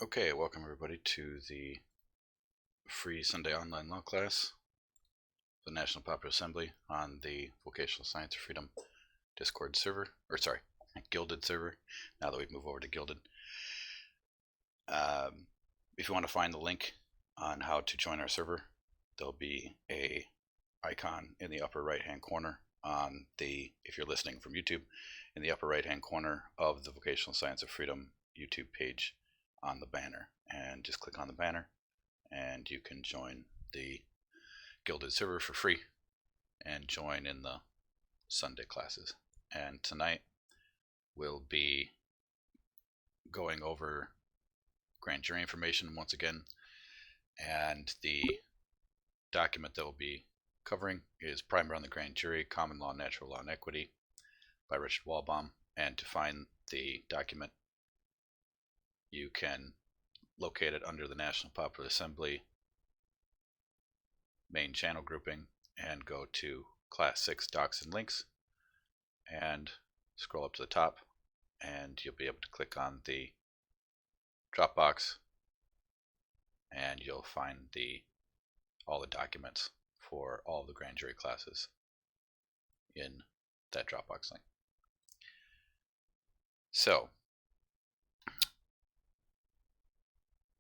Okay, welcome everybody to the free Sunday online law class, the National Popular Assembly on the Vocational Science of Freedom Discord server, Gilded server, now that we've moved over to Gilded. If you want to find the link on how to join our server, there'll be a icon in the upper right hand corner on the, if you're listening from YouTube, in the upper right hand corner of the Vocational Science of Freedom YouTube page on the banner, and just click on the banner and you can join the Gilded server for free and join in the Sunday classes. And tonight we'll be going over grand jury information once again, and the document that we'll be covering is Primer on the Grand Jury, Common Law, Natural Law, and Equity by Richard Walbaum. And to find the document, you can locate it under the National Popular Assembly main channel grouping and go to Class 6 Docs and Links and scroll up to the top, and you'll be able to click on the drop box and you'll find all the documents for all of the grand jury classes in that Dropbox link. So,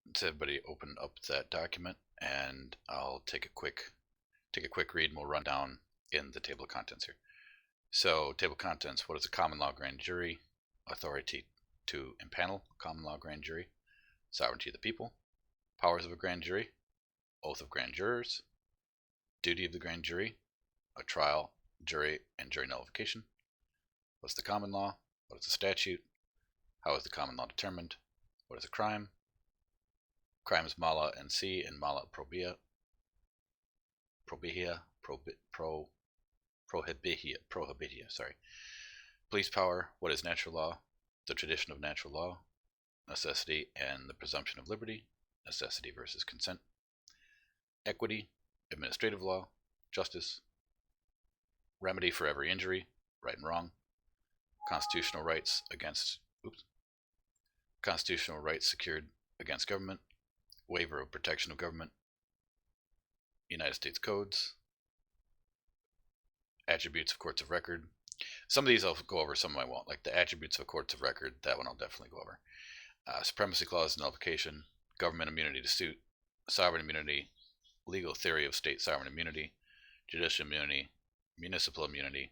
let's everybody open up that document, and I'll take a quick read, and we'll run down in the table of contents here. So, table of contents: what is a common law grand jury? Authority to impanel common law grand jury. Sovereignty of the people. Powers of a grand jury. Oath of grand jurors. Duty of the grand jury. A trial, jury, and jury nullification. What's the common law? What is the statute? How is the common law determined? What is a crime? Crimes mala and c and mala prohibitia, sorry. Police power. What is natural law? The tradition of natural law. Necessity and the presumption of liberty. Necessity versus consent. Equity. Administrative law. Justice. Remedy for every injury, right and wrong. Constitutional rights constitutional rights secured against government. Waiver of protection of government. United States codes. Attributes of courts of record. Some of these I'll go over, some I won't. Like the attributes of courts of record, that one I'll definitely go over. Supremacy clause nullification. Government immunity to suit. Sovereign immunity. Legal theory of state sovereign immunity. Judicial immunity. Municipal immunity.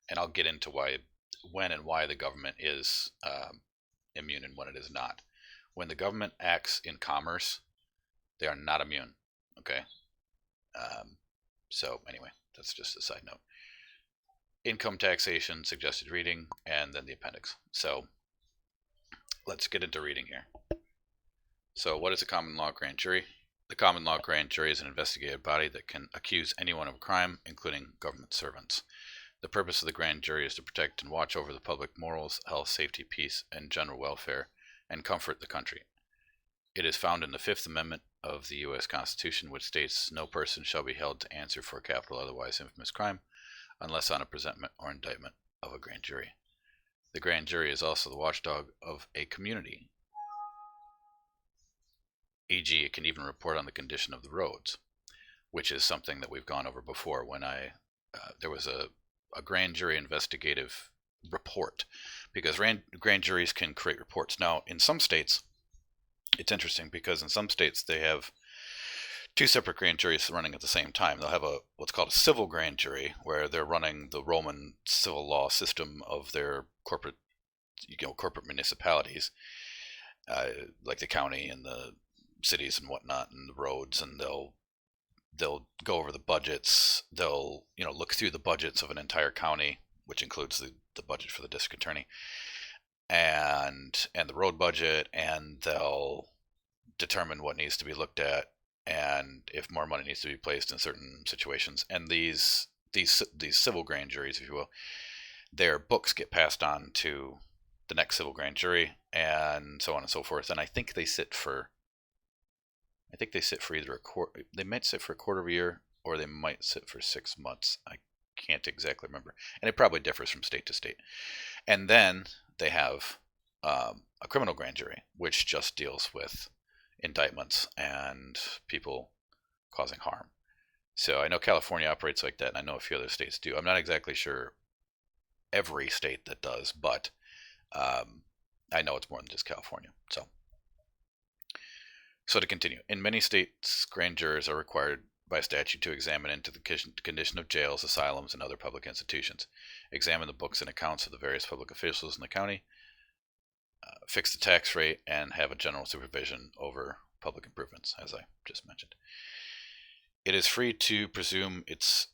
And I'll get into when and why the government is immune and when it is not. When the government acts in commerce, they are not immune. Okay. So anyway, that's just a side note. Income taxation, suggested reading, and then the appendix. So let's get into reading here. So what is a common law grand jury? The common law grand jury is an investigative body that can accuse anyone of a crime, including government servants. The purpose of the grand jury is to protect and watch over the public morals, health, safety, peace, and general welfare, and comfort the country. It is found in the Fifth Amendment of the U.S. Constitution, which states, "No person shall be held to answer for a capital otherwise infamous crime, unless on a presentment or indictment of a grand jury." The grand jury is also the watchdog of a community. E.g., it can even report on the condition of the roads, which is something that we've gone over before when there was a grand jury investigative report, because grand juries can create reports. Now, in some states, it's interesting because in some states they have two separate grand juries running at the same time. They'll have what's called a civil grand jury, where they're running the Roman civil law system of their corporate municipalities, like the county and the cities and whatnot, and the roads, and they'll go over the budgets. They'll look through the budgets of an entire county, which includes the budget for the district attorney and the road budget, and they'll determine what needs to be looked at and if more money needs to be placed in certain situations. And these civil grand juries, if you will, their books get passed on to the next civil grand jury, and so on and so forth. And I think they sit for either they might sit for a quarter of a year, or they might sit for 6 months. I can't exactly remember, and it probably differs from state to state. And then they have a criminal grand jury, which just deals with indictments and people causing harm. So I know California operates like that, and I know a few other states do. I'm not exactly sure every state that does, but I know it's more than just California. So to continue, in many states, grand jurors are required by statute to examine into the condition of jails, asylums, and other public institutions, examine the books and accounts of the various public officials in the county, fix the tax rate, and have a general supervision over public improvements, as I just mentioned. It is free to pursue its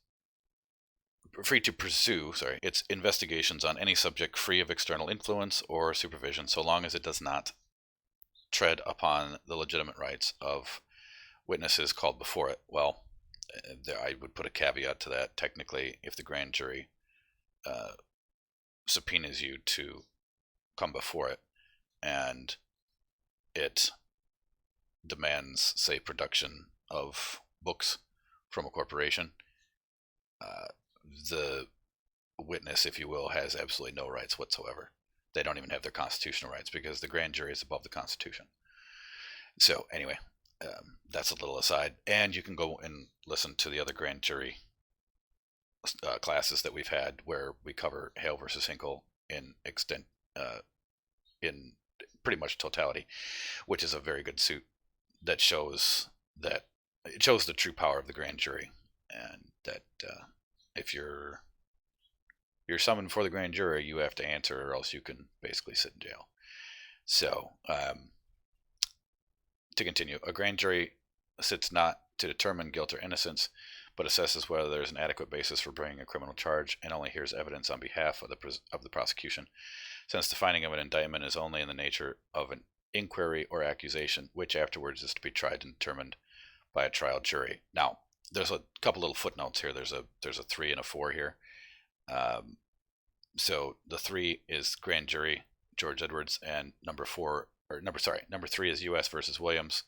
investigations on any subject free of external influence or supervision, so long as it does not tread upon the legitimate rights of witnesses called before it. Well, I would put a caveat to that. Technically, if the grand jury subpoenas you to come before it and it demands, say, production of books from a corporation, the witness, if you will, has absolutely no rights whatsoever. They don't even have their constitutional rights because the grand jury is above the Constitution. So anyway, that's a little aside, and you can go and listen to the other grand jury classes that we've had where we cover Hale versus Hinkle in pretty much totality, which is a very good suit that shows the true power of the grand jury, and that if you're summoned before the grand jury, you have to answer, or else you can basically sit in jail. So, to continue, a grand jury sits not to determine guilt or innocence, but assesses whether there is an adequate basis for bringing a criminal charge, and only hears evidence on behalf of the prosecution, since the finding of an indictment is only in the nature of an inquiry or accusation, which afterwards is to be tried and determined by a trial jury. Now, there's a couple little footnotes here. There's a 3 and a 4 here. So the 3 is grand jury, George Edwards, and number 3 is U.S. versus Williams,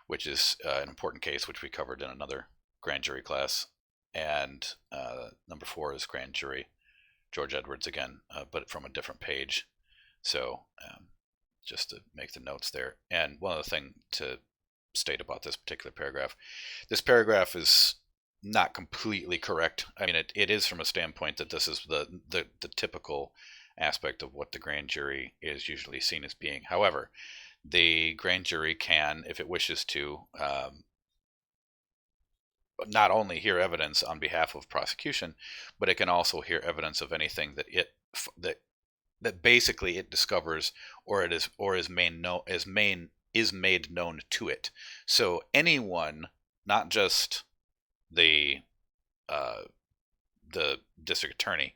which is an important case which we covered in another grand jury class. And number 4 is grand jury, George Edwards again, but from a different page. So just to make the notes there. And one other thing to state about this particular paragraph. This paragraph is not completely correct. I mean, it is from a standpoint that this is the typical aspect of what the grand jury is usually seen as being. However, the grand jury can, if it wishes to, not only hear evidence on behalf of prosecution, but it can also hear evidence of anything that basically it discovers or is made known to it. So anyone, not just the district attorney,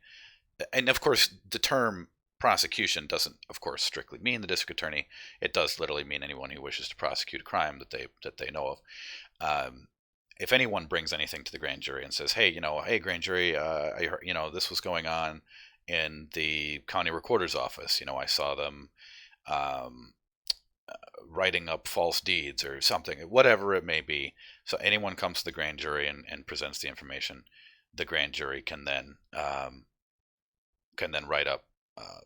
and of course the term prosecution doesn't, of course, strictly mean the district attorney. It does literally mean anyone who wishes to prosecute a crime that they know of. If anyone brings anything to the grand jury and says, hey, grand jury, I heard, this was going on in the county recorder's office. I saw them writing up false deeds or something, whatever it may be. So anyone comes to the grand jury and presents the information, the grand jury can then write up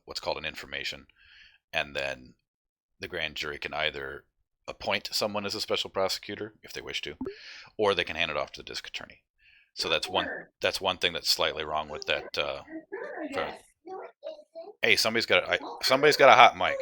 what's called an information, and then the grand jury can either appoint someone as a special prosecutor if they wish to, or they can hand it off to the district attorney. So that's one thing that's slightly wrong with that. Hey, somebody's got a hot mic.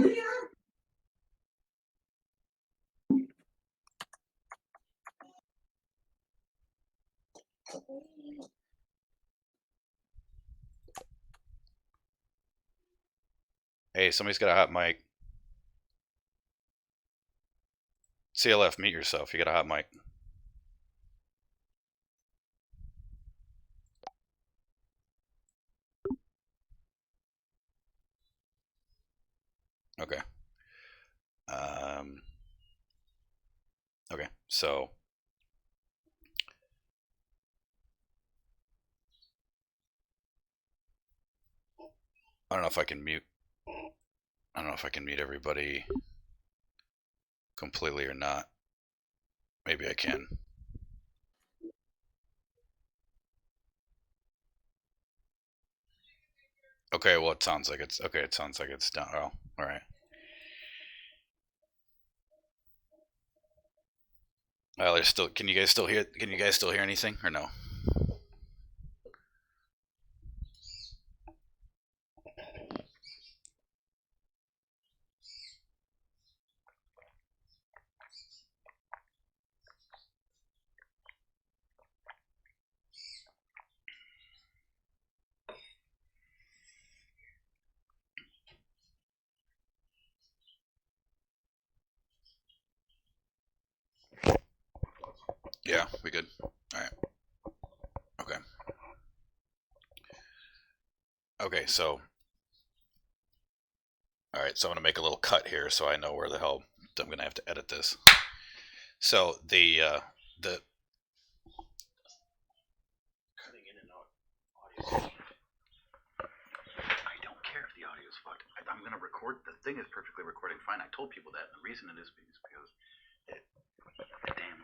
Hey, somebody's got a hot mic. CLF, mute yourself. You got a hot mic. Okay. Okay, so I don't know if I can mute everybody completely or not. Maybe I can. Okay, well, it sounds like it's done. Oh, all right. Well, there's still. Can you guys still hear? Can you guys still hear anything or no? Yeah, we good. All right. Okay. Okay. So, all right. So I'm gonna make a little cut here, so I know where the hell I'm gonna have to edit this. So the cutting in and out audio. I don't care if the audio is fucked. I'm gonna record. The thing is perfectly recording fine. I told people that. And the reason it is because it. Damn.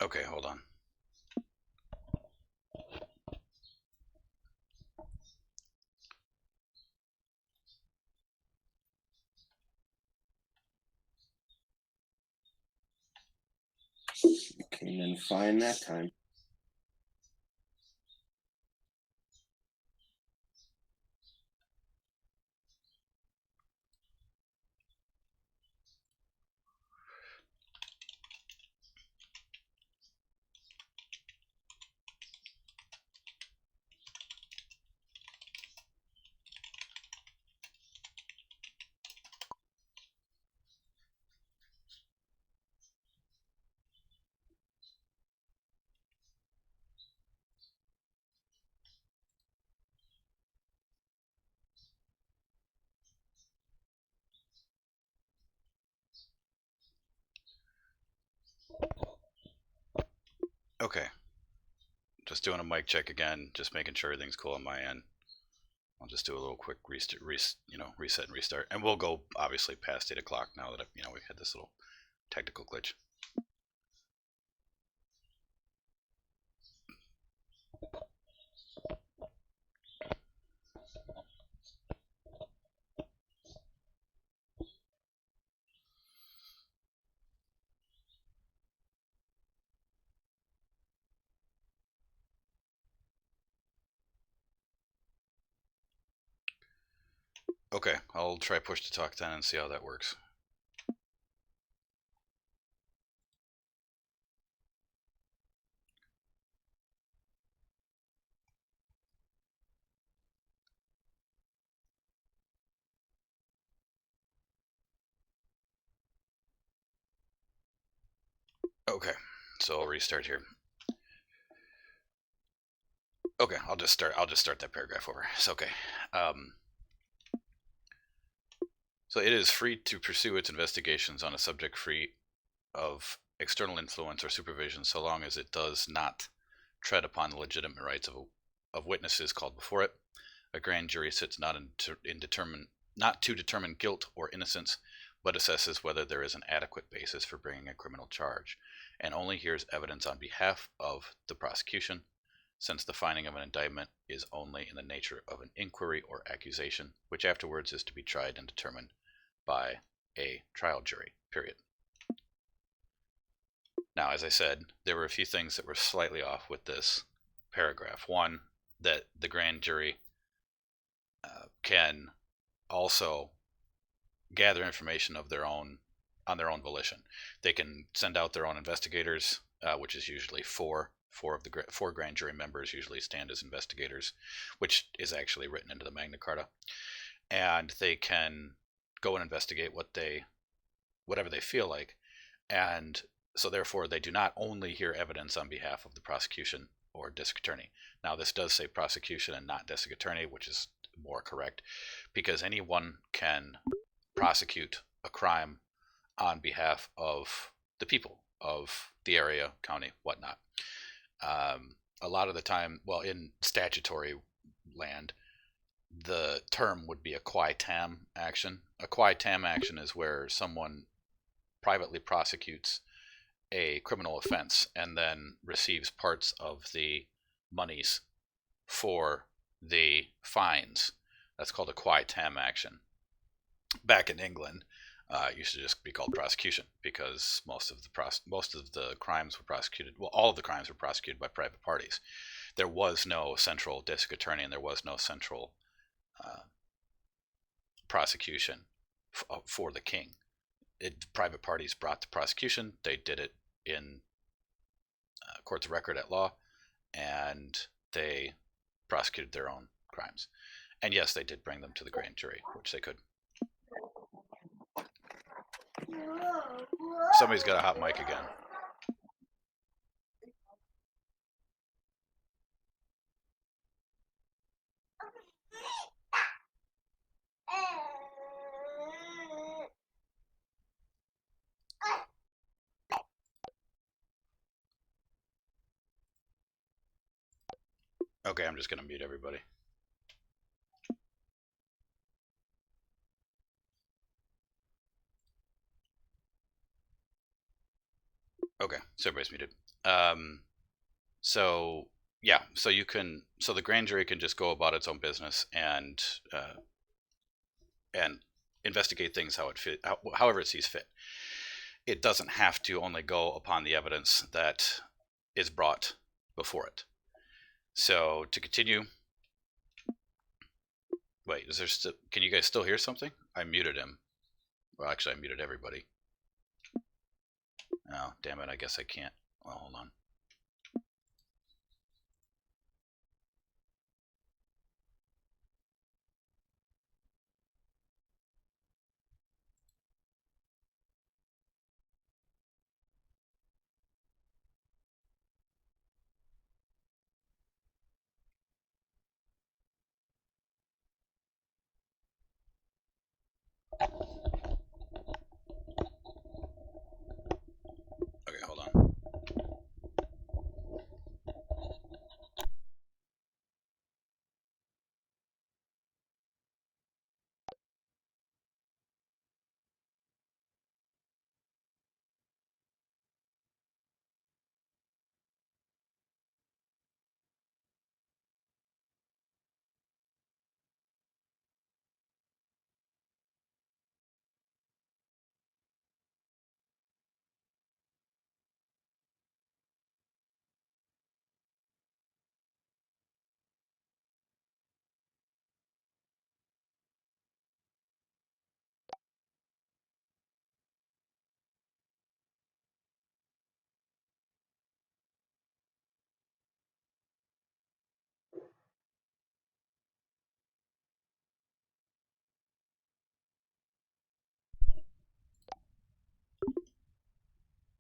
Okay, hold on. Came in fine that time. Okay, just doing a mic check again, just making sure everything's cool on my end. I'll just do a little quick reset and restart, and we'll go obviously past 8 o'clock now that we had this little technical glitch. Okay, I'll try push to talk then and see how that works. Okay, so I'll restart here. Okay, I'll just start that paragraph over. It's okay. So it is free to pursue its investigations on a subject free of external influence or supervision, so long as it does not tread upon the legitimate rights of witnesses called before it. A grand jury sits not to determine guilt or innocence, but assesses whether there is an adequate basis for bringing a criminal charge, and only hears evidence on behalf of the prosecution, since the finding of an indictment is only in the nature of an inquiry or accusation, which afterwards is to be tried and determined by a trial jury, period. Now, as I said, there were a few things that were slightly off with this paragraph. One, that the grand jury can also gather information of their own on their own volition. They can send out their own investigators, which is usually four grand jury members usually stand as investigators, which is actually written into the Magna Carta, and they can go and investigate whatever they feel like, and so therefore they do not only hear evidence on behalf of the prosecution or district attorney. Now, this does say prosecution and not district attorney, which is more correct, because anyone can prosecute a crime on behalf of the people of the area, county, whatnot. A lot of the time, well, in statutory land, the term would be a qui tam action. A qui tam action is where someone privately prosecutes a criminal offense and then receives parts of the monies for the fines. That's called a qui tam action. Back in England, it used to just be called prosecution, because most of the crimes were prosecuted. Well, all of the crimes were prosecuted by private parties. There was no central district attorney, and there was no central prosecution for the king. Private parties brought the prosecution. They did it in courts of record at law, and they prosecuted their own crimes. And yes, they did bring them to the grand jury, which they could. Somebody's got a hot mic again. Okay, I'm just going to mute everybody. Okay, so everybody's muted. So yeah, so the grand jury can just go about its own business and investigate things however it sees fit. It doesn't have to only go upon the evidence that is brought before it. So to continue, wait, can you guys still hear something? I muted him. Well, actually, I muted everybody. Oh, damn it, I guess I can't. Well, hold on. Okay, hold on.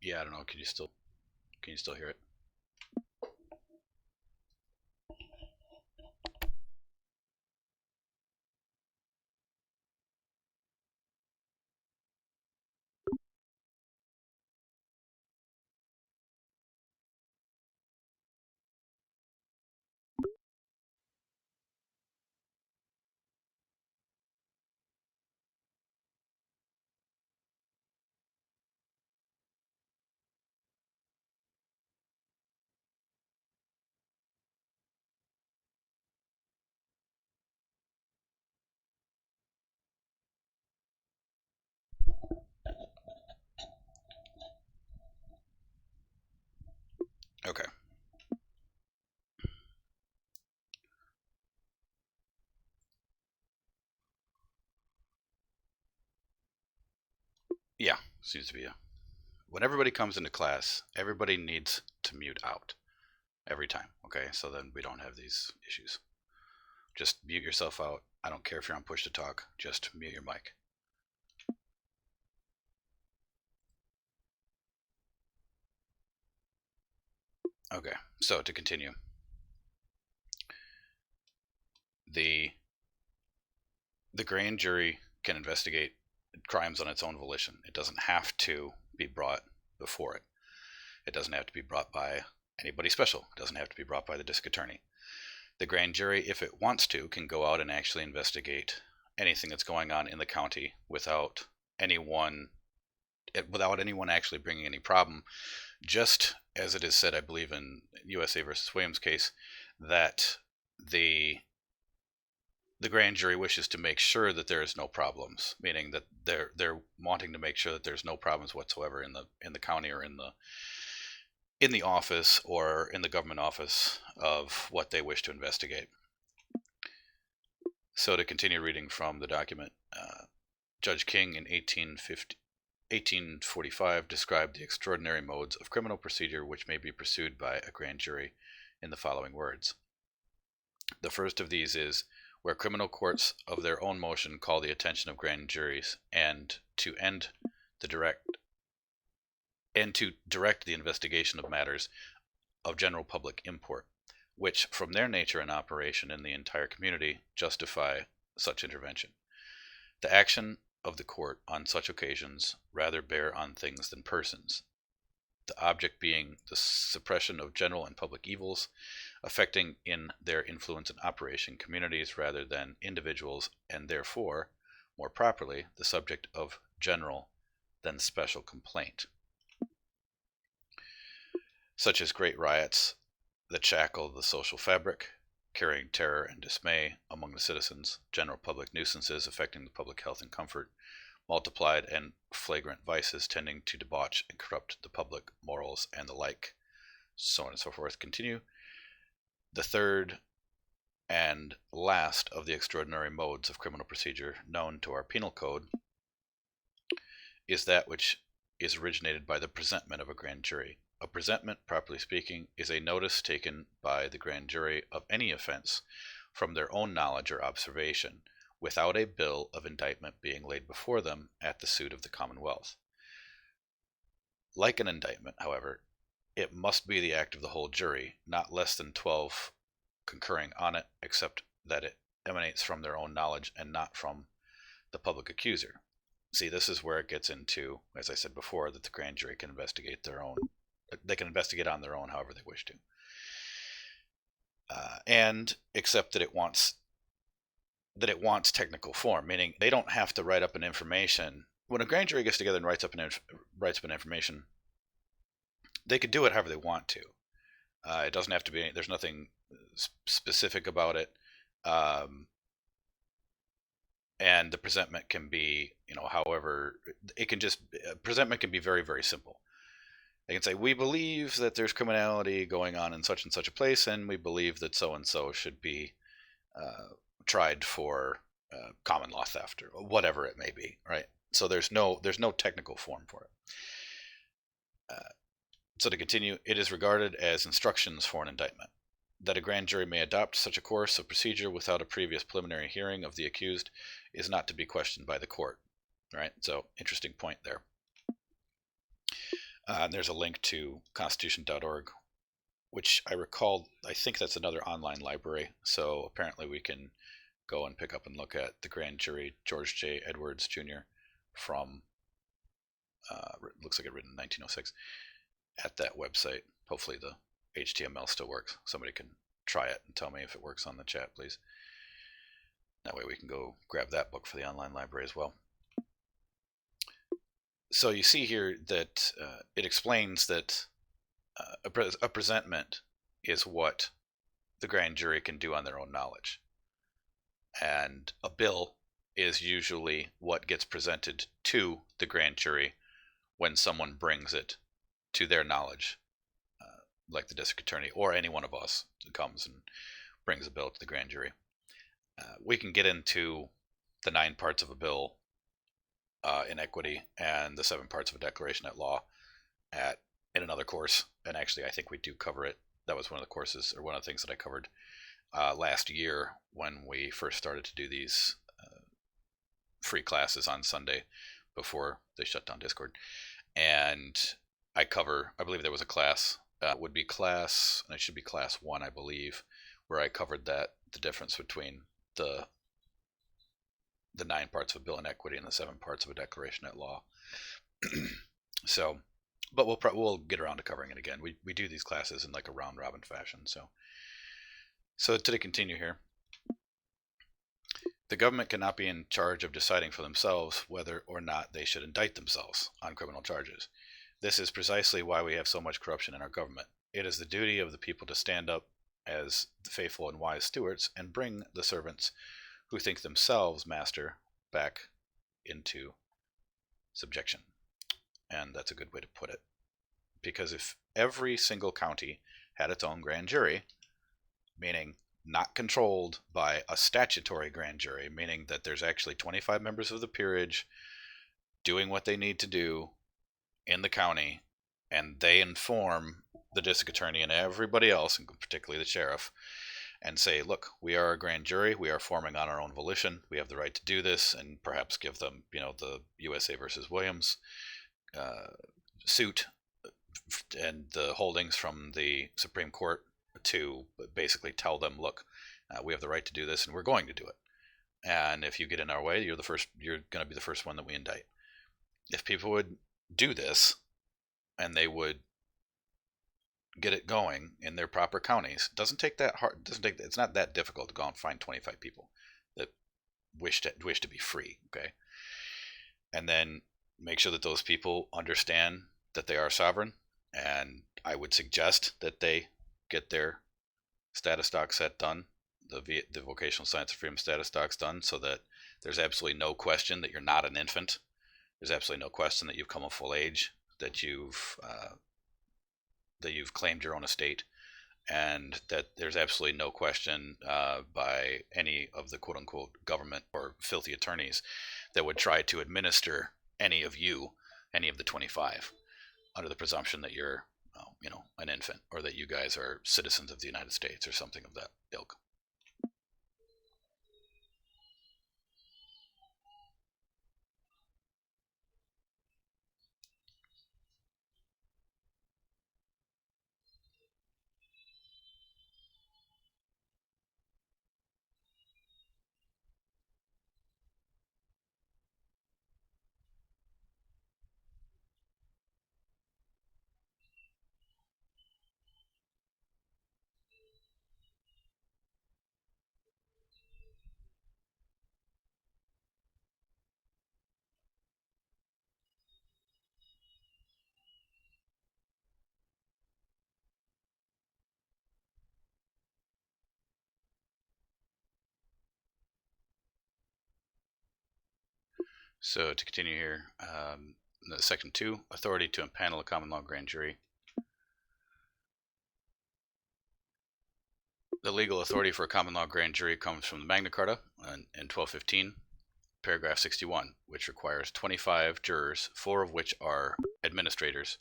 Yeah, I don't know. Can you still hear it? Yeah, seems to be when everybody comes into class, everybody needs to mute out every time. Okay, so then we don't have these issues. Just mute yourself out. I don't care if you're on push to talk. Just mute your mic. Okay, so to continue, the grand jury can investigate crimes on its own volition. It doesn't have to be brought before it. It doesn't have to be brought by anybody special. It doesn't have to be brought by the district attorney. The grand jury, if it wants to, can go out and actually investigate anything that's going on in the county without anyone actually bringing any problem. Just as it is said, I believe in USA versus Williams case, that the grand jury wishes to make sure that there is no problems, meaning that they're wanting to make sure that there's no problems whatsoever in the county or in the office or in the government office of what they wish to investigate. So to continue reading from the document, Judge King in 1845 described the extraordinary modes of criminal procedure which may be pursued by a grand jury in the following words. The first of these is where criminal courts of their own motion call the attention of grand juries and to direct the investigation of matters of general public import, which from their nature and operation in the entire community justify such intervention. The action of the court on such occasions rather bear on things than persons, the object being the suppression of general and public evils affecting in their influence and operation communities rather than individuals, and therefore, more properly, the subject of general than special complaint, such as great riots that shackle the social fabric, carrying terror and dismay among the citizens, general public nuisances affecting the public health and comfort, multiplied and flagrant vices tending to debauch and corrupt the public morals, and the like, so on and so forth. Continue. The third and last of the extraordinary modes of criminal procedure known to our penal code is that which is originated by the presentment of a grand jury. A presentment, properly speaking, is a notice taken by the grand jury of any offense from their own knowledge or observation, without a bill of indictment being laid before them at the suit of the Commonwealth. Like an indictment, however, it must be the act of the whole jury, not less than 12 concurring on it, except that it emanates from their own knowledge and not from the public accuser. See, this is where it gets into, as I said before, that the grand jury can investigate they can investigate on their own however they wish to. And except that it wants technical form, meaning they don't have to write up an information. When a grand jury gets together and writes up an information, they could do it however they want to. It doesn't have to be. There's nothing specific about it, and the presentment can be, however it can just. Presentment can be very, very simple. They can say, we believe that there's criminality going on in such and such a place, and we believe that so and so should be tried for common law theft or whatever it may be, right? So there's no technical form for it. So to continue, it is regarded as instructions for an indictment. That a grand jury may adopt such a course of procedure without a previous preliminary hearing of the accused is not to be questioned by the court, right? So interesting point there. There's a link to constitution.org, which I think that's another online library. So apparently we can go and pick up and look at the grand jury, George J. Edwards Jr. from, looks like it written in 1906, at that website. Hopefully the HTML still works. Somebody can try it and tell me if it works on the chat, please. That way we can go grab that book for the online library as well. So you see here that it explains that a presentment is what the grand jury can do on their own knowledge. And a bill is usually what gets presented to the grand jury when someone brings it to their knowledge, like the district attorney or any one of us that comes and brings a bill to the grand jury. We can get into the 9 parts of a bill inequity and the 7 parts of a declaration at law in another course. And actually, I think we do cover it. That was one of the courses, or one of the things that I covered last year when we first started to do these free classes on Sunday before they shut down Discord. And I believe there was a class, would be class, and it should be class 1, I believe, where I covered the difference between the 9 parts of a bill in equity and the 7 parts of a declaration at law. So, but we'll get around to covering it again. We do these classes in like a round robin fashion. So to continue here, the government cannot be in charge of deciding for themselves whether or not they should indict themselves on criminal charges. This is precisely why we have so much corruption in our government. It is the duty of the people to stand up as the faithful and wise stewards and bring the servants who think themselves master back into subjection. And that's a good way to put it. Because if every single county had its own grand jury, meaning not controlled by a statutory grand jury, meaning that there's actually 25 members of the peerage doing what they need to do in the county, and they inform the district attorney and everybody else, and particularly the sheriff, and say, look, we are a grand jury, we are forming on our own volition, we have the right to do this, and perhaps give them, the USA versus Williams suit and the holdings from the Supreme Court to basically tell them, look, we have the right to do this and we're going to do it. And if you get in our way, you're going to be the first one that we indict. If people would do this and they would get it going in their proper counties, it doesn't take that hard. It's not that difficult to go and find 25 people that wish to be free. Okay. And then make sure that those people understand that they are sovereign. And I would suggest that they get their status doc set done, the vocational science of freedom status docs done, so that there's absolutely no question that you're not an infant. There's absolutely no question that you've come of full age, that you've claimed your own estate, and that there's absolutely no question by any of the quote-unquote government or filthy attorneys that would try to administer any of the 25, under the presumption that you're an infant, or that you guys are citizens of the United States or something of that ilk. So to continue here, Section 2, authority to impanel a common law grand jury. The legal authority for a common law grand jury comes from the Magna Carta in 1215, paragraph 61, which requires 25 jurors, 4 of which are administrators,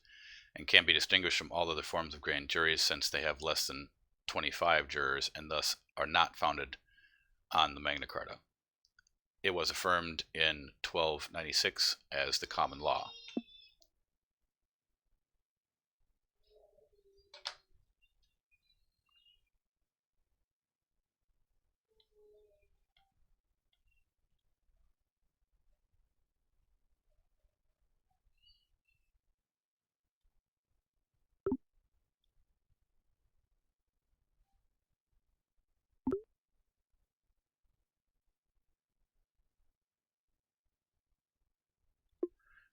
and can be distinguished from all other forms of grand juries since they have less than 25 jurors and thus are not founded on the Magna Carta. It was affirmed in 1296 as the common law.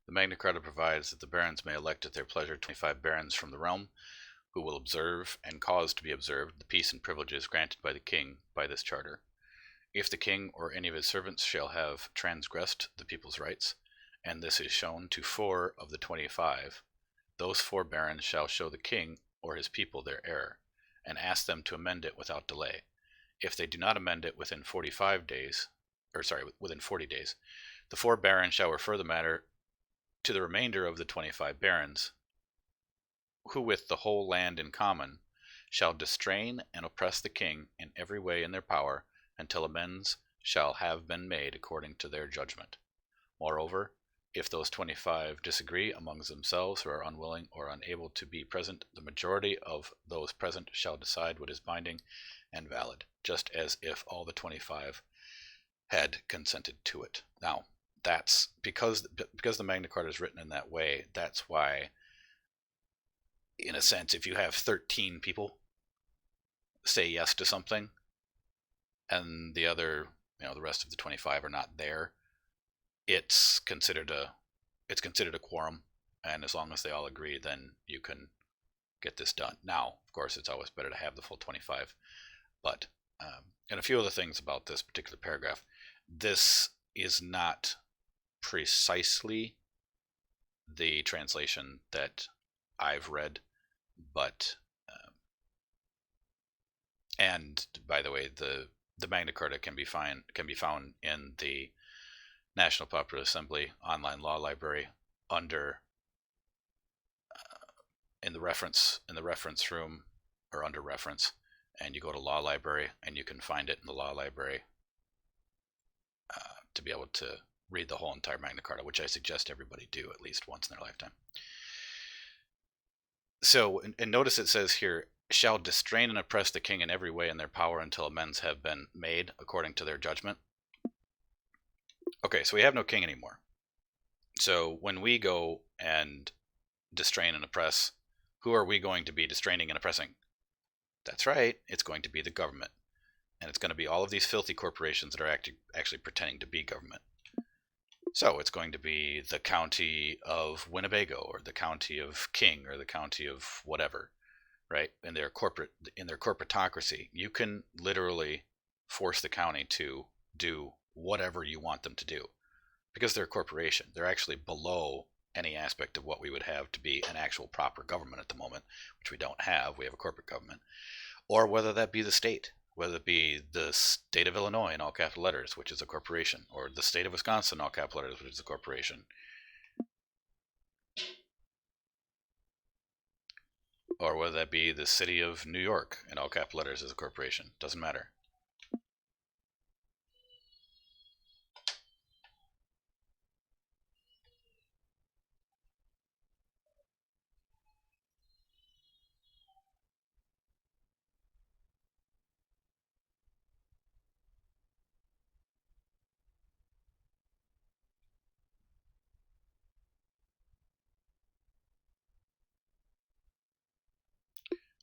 The Magna Carta provides that the barons may elect at their pleasure 25 barons from the realm, who will observe and cause to be observed the peace and privileges granted by the king by this charter. If the king or any of his servants shall have transgressed the people's rights, and this is shown to 4 of the 25, those 4 barons shall show the king or his people their error, and ask them to amend it without delay. If they do not amend it within 40 days, The 4 barons shall refer the matter to the remainder of the 25 barons, who with the whole land in common shall distrain and oppress the king in every way in their power, until amends shall have been made according to their judgment. Moreover, if those 25 disagree among themselves or are unwilling or unable to be present, the majority of those present shall decide what is binding and valid, just as if all the 25 had consented to it. Now, that's because the Magna Carta is written in that way. That's why, in a sense, if you have 13 people say yes to something and the other, the rest of the 25 are not there, it's considered a quorum, and as long as they all agree, then you can get this done. Now, of course, it's always better to have the full 25, but and a few other things about this particular paragraph. This is not precisely the translation that I've read, but and by the way, the Magna Carta can be found in the National Popular Assembly online law library under in the reference room, or under reference, and you go to law library and you can find it in the law library to be able to read the whole entire Magna Carta, which I suggest everybody do at least once in their lifetime. So, and notice it says here, shall distrain and oppress the king in every way in their power until amends have been made according to their judgment. Okay, so we have no king anymore. So when we go and distrain and oppress, who are we going to be distraining and oppressing? That's right, it's going to be the government. And it's going to be all of these filthy corporations that are actually pretending to be government. So it's going to be the county of Winnebago, or the county of King, or the county of whatever, right? In their corporatocracy, you can literally force the county to do whatever you want them to do, because they're a corporation. They're actually below any aspect of what we would have to be an actual proper government at the moment, which we don't have. We have a corporate government. Or whether that be the state, whether it be the state of Illinois in all capital letters, which is a corporation, or the state of Wisconsin in all capital letters, which is a corporation, or whether that be the city of New York in all capital letters as a corporation. Doesn't matter.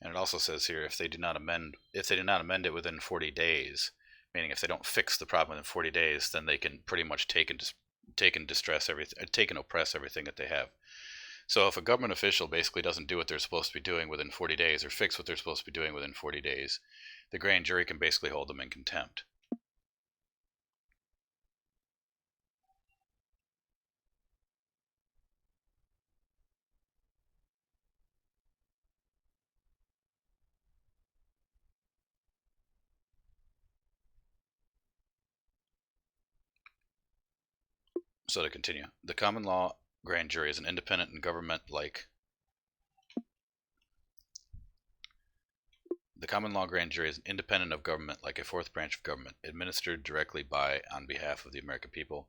And it also says here, if they do not amend it within 40 days, meaning if they don't fix the problem within 40 days, then they can pretty much take and oppress everything that they have. So if a government official basically doesn't do what they're supposed to be doing within 40 days, or fix what they're supposed to be doing within 40 days, the grand jury can basically hold them in contempt. So to continue, the common law grand jury is an independent and government-like. The common law grand jury is independent of government, like a fourth branch of government, administered directly by, on behalf of the American people,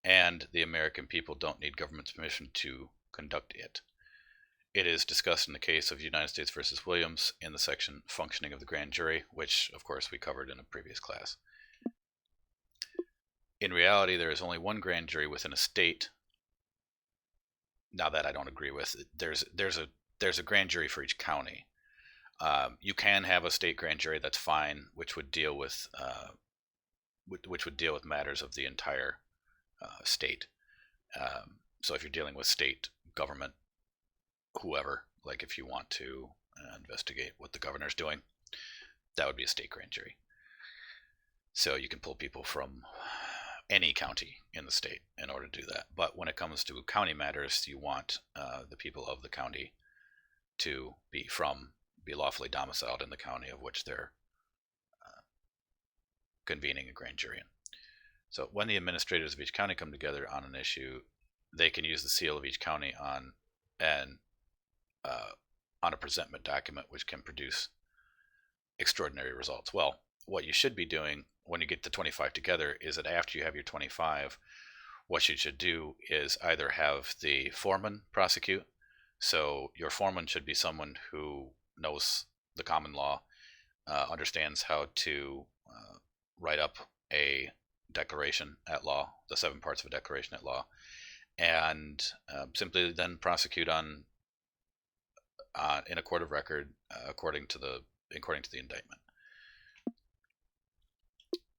and the American people don't need government's permission to conduct it. It is discussed in the case of United States versus Williams in the section Functioning of the Grand Jury, which, of course, we covered in a previous class. In reality, there is only one grand jury within a state. Now that I don't agree with. There's a grand jury for each county. You can have a state grand jury, that's fine, which would deal with matters of the entire state. So if you're dealing with state government, whoever, like if you want to investigate what the governor's doing, that would be a state grand jury. So you can pull people from any county in the state in order to do that. But when it comes to county matters, you want the people of the county to be lawfully domiciled in the county of which they're convening a grand jury in. So when the administrators of each county come together on an issue, they can use the seal of each county on a presentment document, which can produce extraordinary results. Well, what you should be doing when you get the 25 together is that after you have your 25, what you should do is either have the foreman prosecute. So your foreman should be someone who knows the common law, understands how to write up a declaration at law, the 7 parts of a declaration at law, and simply then prosecute on in a court of record according to the indictment.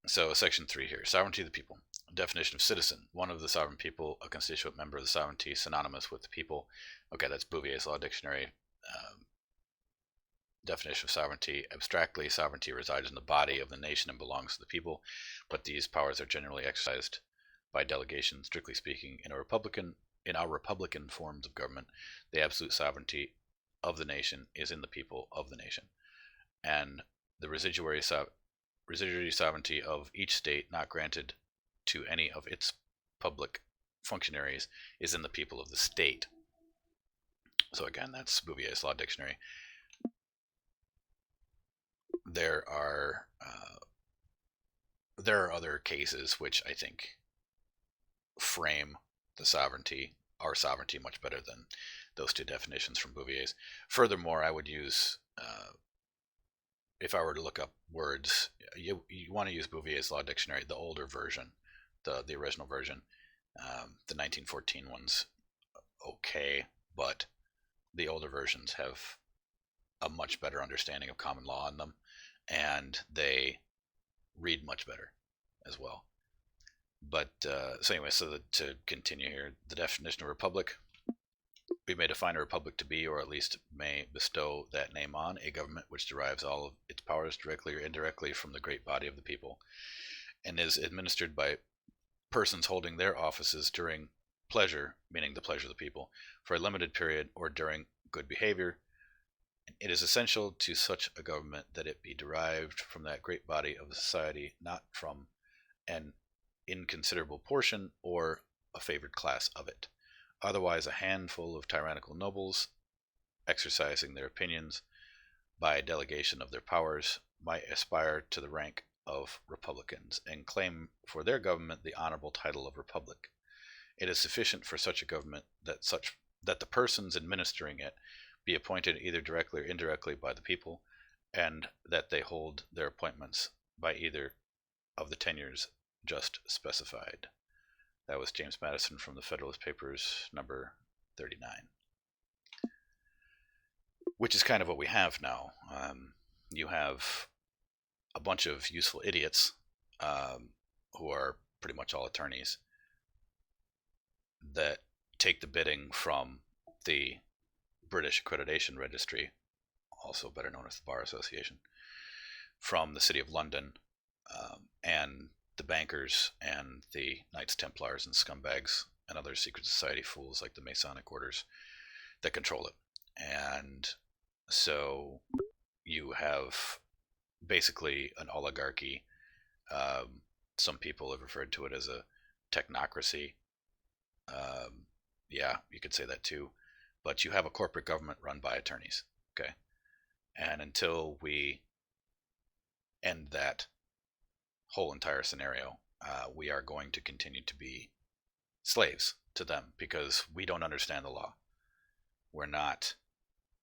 So section 3 here, sovereignty of the people. Definition of citizen: one of the sovereign people, a constituent member of the sovereignty, synonymous with the people. Okay, that's Bouvier's Law Dictionary. Definition of sovereignty: abstractly, sovereignty resides in the body of the nation and belongs to the people, but these powers are generally exercised by delegation. Strictly speaking, in our republican forms of government, the absolute sovereignty of the nation is in the people of the nation, and the residuary sovereignty of each state, not granted to any of its public functionaries, is in the people of the state. So again, that's Bouvier's Law Dictionary. There are other cases which I think frame our sovereignty much better than those 2 definitions from Bouvier's. Furthermore, I would use, if I were to look up words, you want to use Bouvier's Law Dictionary, the older version, the original version. The 1914 one's okay, but the older versions have a much better understanding of common law in them, and they read much better as well. But so anyway, to continue here, the definition of republic: we may define a republic to be, or at least may bestow that name on, a government which derives all of its powers directly or indirectly from the great body of the people, and is administered by persons holding their offices during pleasure, meaning the pleasure of the people, for a limited period, or during good behavior. It is essential to such a government that it be derived from that great body of the society, not from an inconsiderable portion or a favored class of it. Otherwise, a handful of tyrannical nobles, exercising their opinions by delegation of their powers, might aspire to the rank of republicans and claim for their government the honorable title of republic. It is sufficient for such a government that the persons administering it be appointed either directly or indirectly by the people, and that they hold their appointments by either of the tenures just specified. That was James Madison from the Federalist Papers, number 39. Which is kind of what we have now. You have a bunch of useful idiots who are pretty much all attorneys that take the bidding from the British Accreditation Registry, also better known as the Bar Association, from the City of London, and the bankers and the Knights Templars and scumbags and other secret society fools like the Masonic orders that control it. And so you have basically an oligarchy. Some people have referred to it as a technocracy. Yeah, you could say that too. But you have a corporate government run by attorneys. Okay. And until we end that whole entire scenario, we are going to continue to be slaves to them because we don't understand the law. We're not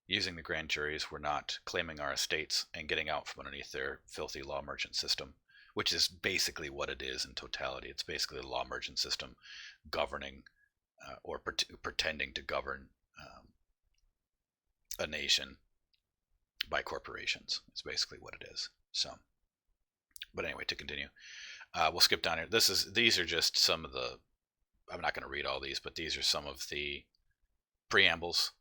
using the grand juries. We're not claiming our estates and getting out from underneath their filthy law merchant system, which is basically what it is in totality. It's basically the law merchant system governing or pretending to govern a nation by corporations. It's basically what it is. So, but anyway, to continue, we'll skip down here. These are just some of the, I'm not going to read all these, but these are some of the preambles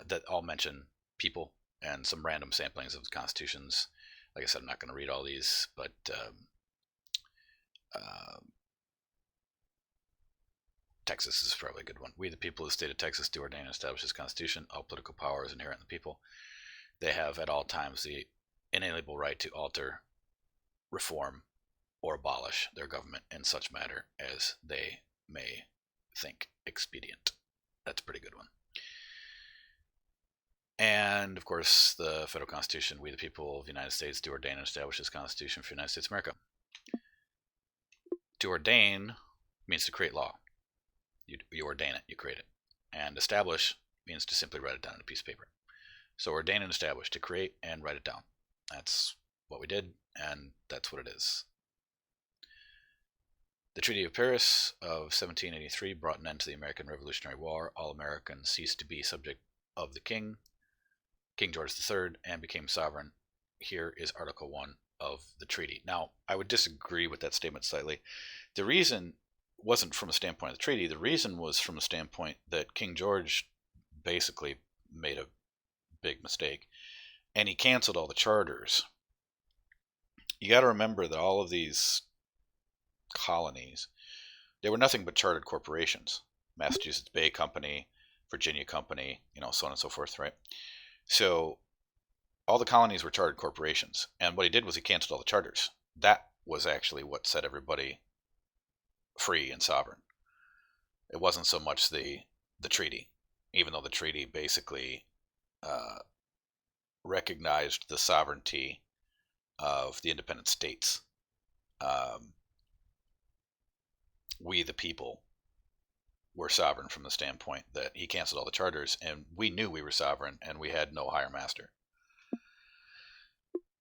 that all mention people and some random samplings of the constitutions. Like I said, I'm not going to read all these, but Texas is probably a good one. We, the people of the state of Texas, do ordain and establish this Constitution. All political power is inherent in the people. They have at all times the inalienable right to alter, reform, or abolish their government in such matter as they may think expedient. That's a pretty good one. And, of course, the federal constitution, we the people of the United States do ordain and establish this constitution for the United States of America. To ordain means to create law. You ordain it, you create it. And establish means to simply write it down on a piece of paper. So ordain and establish, to create and write it down. That's what we did, and that's what it is. The Treaty of Paris of 1783 brought an end to the American Revolutionary War. All Americans ceased to be subject of the King George III, and became sovereign. Here is Article 1 of the treaty. Now, I would disagree with that statement slightly. The reason wasn't from a standpoint of the treaty. The reason was from a standpoint that King George basically made a big mistake, and he canceled all the charters. You got to remember that all of these colonies, they were nothing but chartered corporations. Massachusetts Bay Company, Virginia Company, so on and so forth, right? So all the colonies were chartered corporations, and what he did was he canceled all the charters. That was actually what set everybody free and sovereign. It wasn't so much the treaty, even though the treaty basically recognized the sovereignty of the independent states. We the people were sovereign from the standpoint that he canceled all the charters, and we knew we were sovereign, and we had no higher master.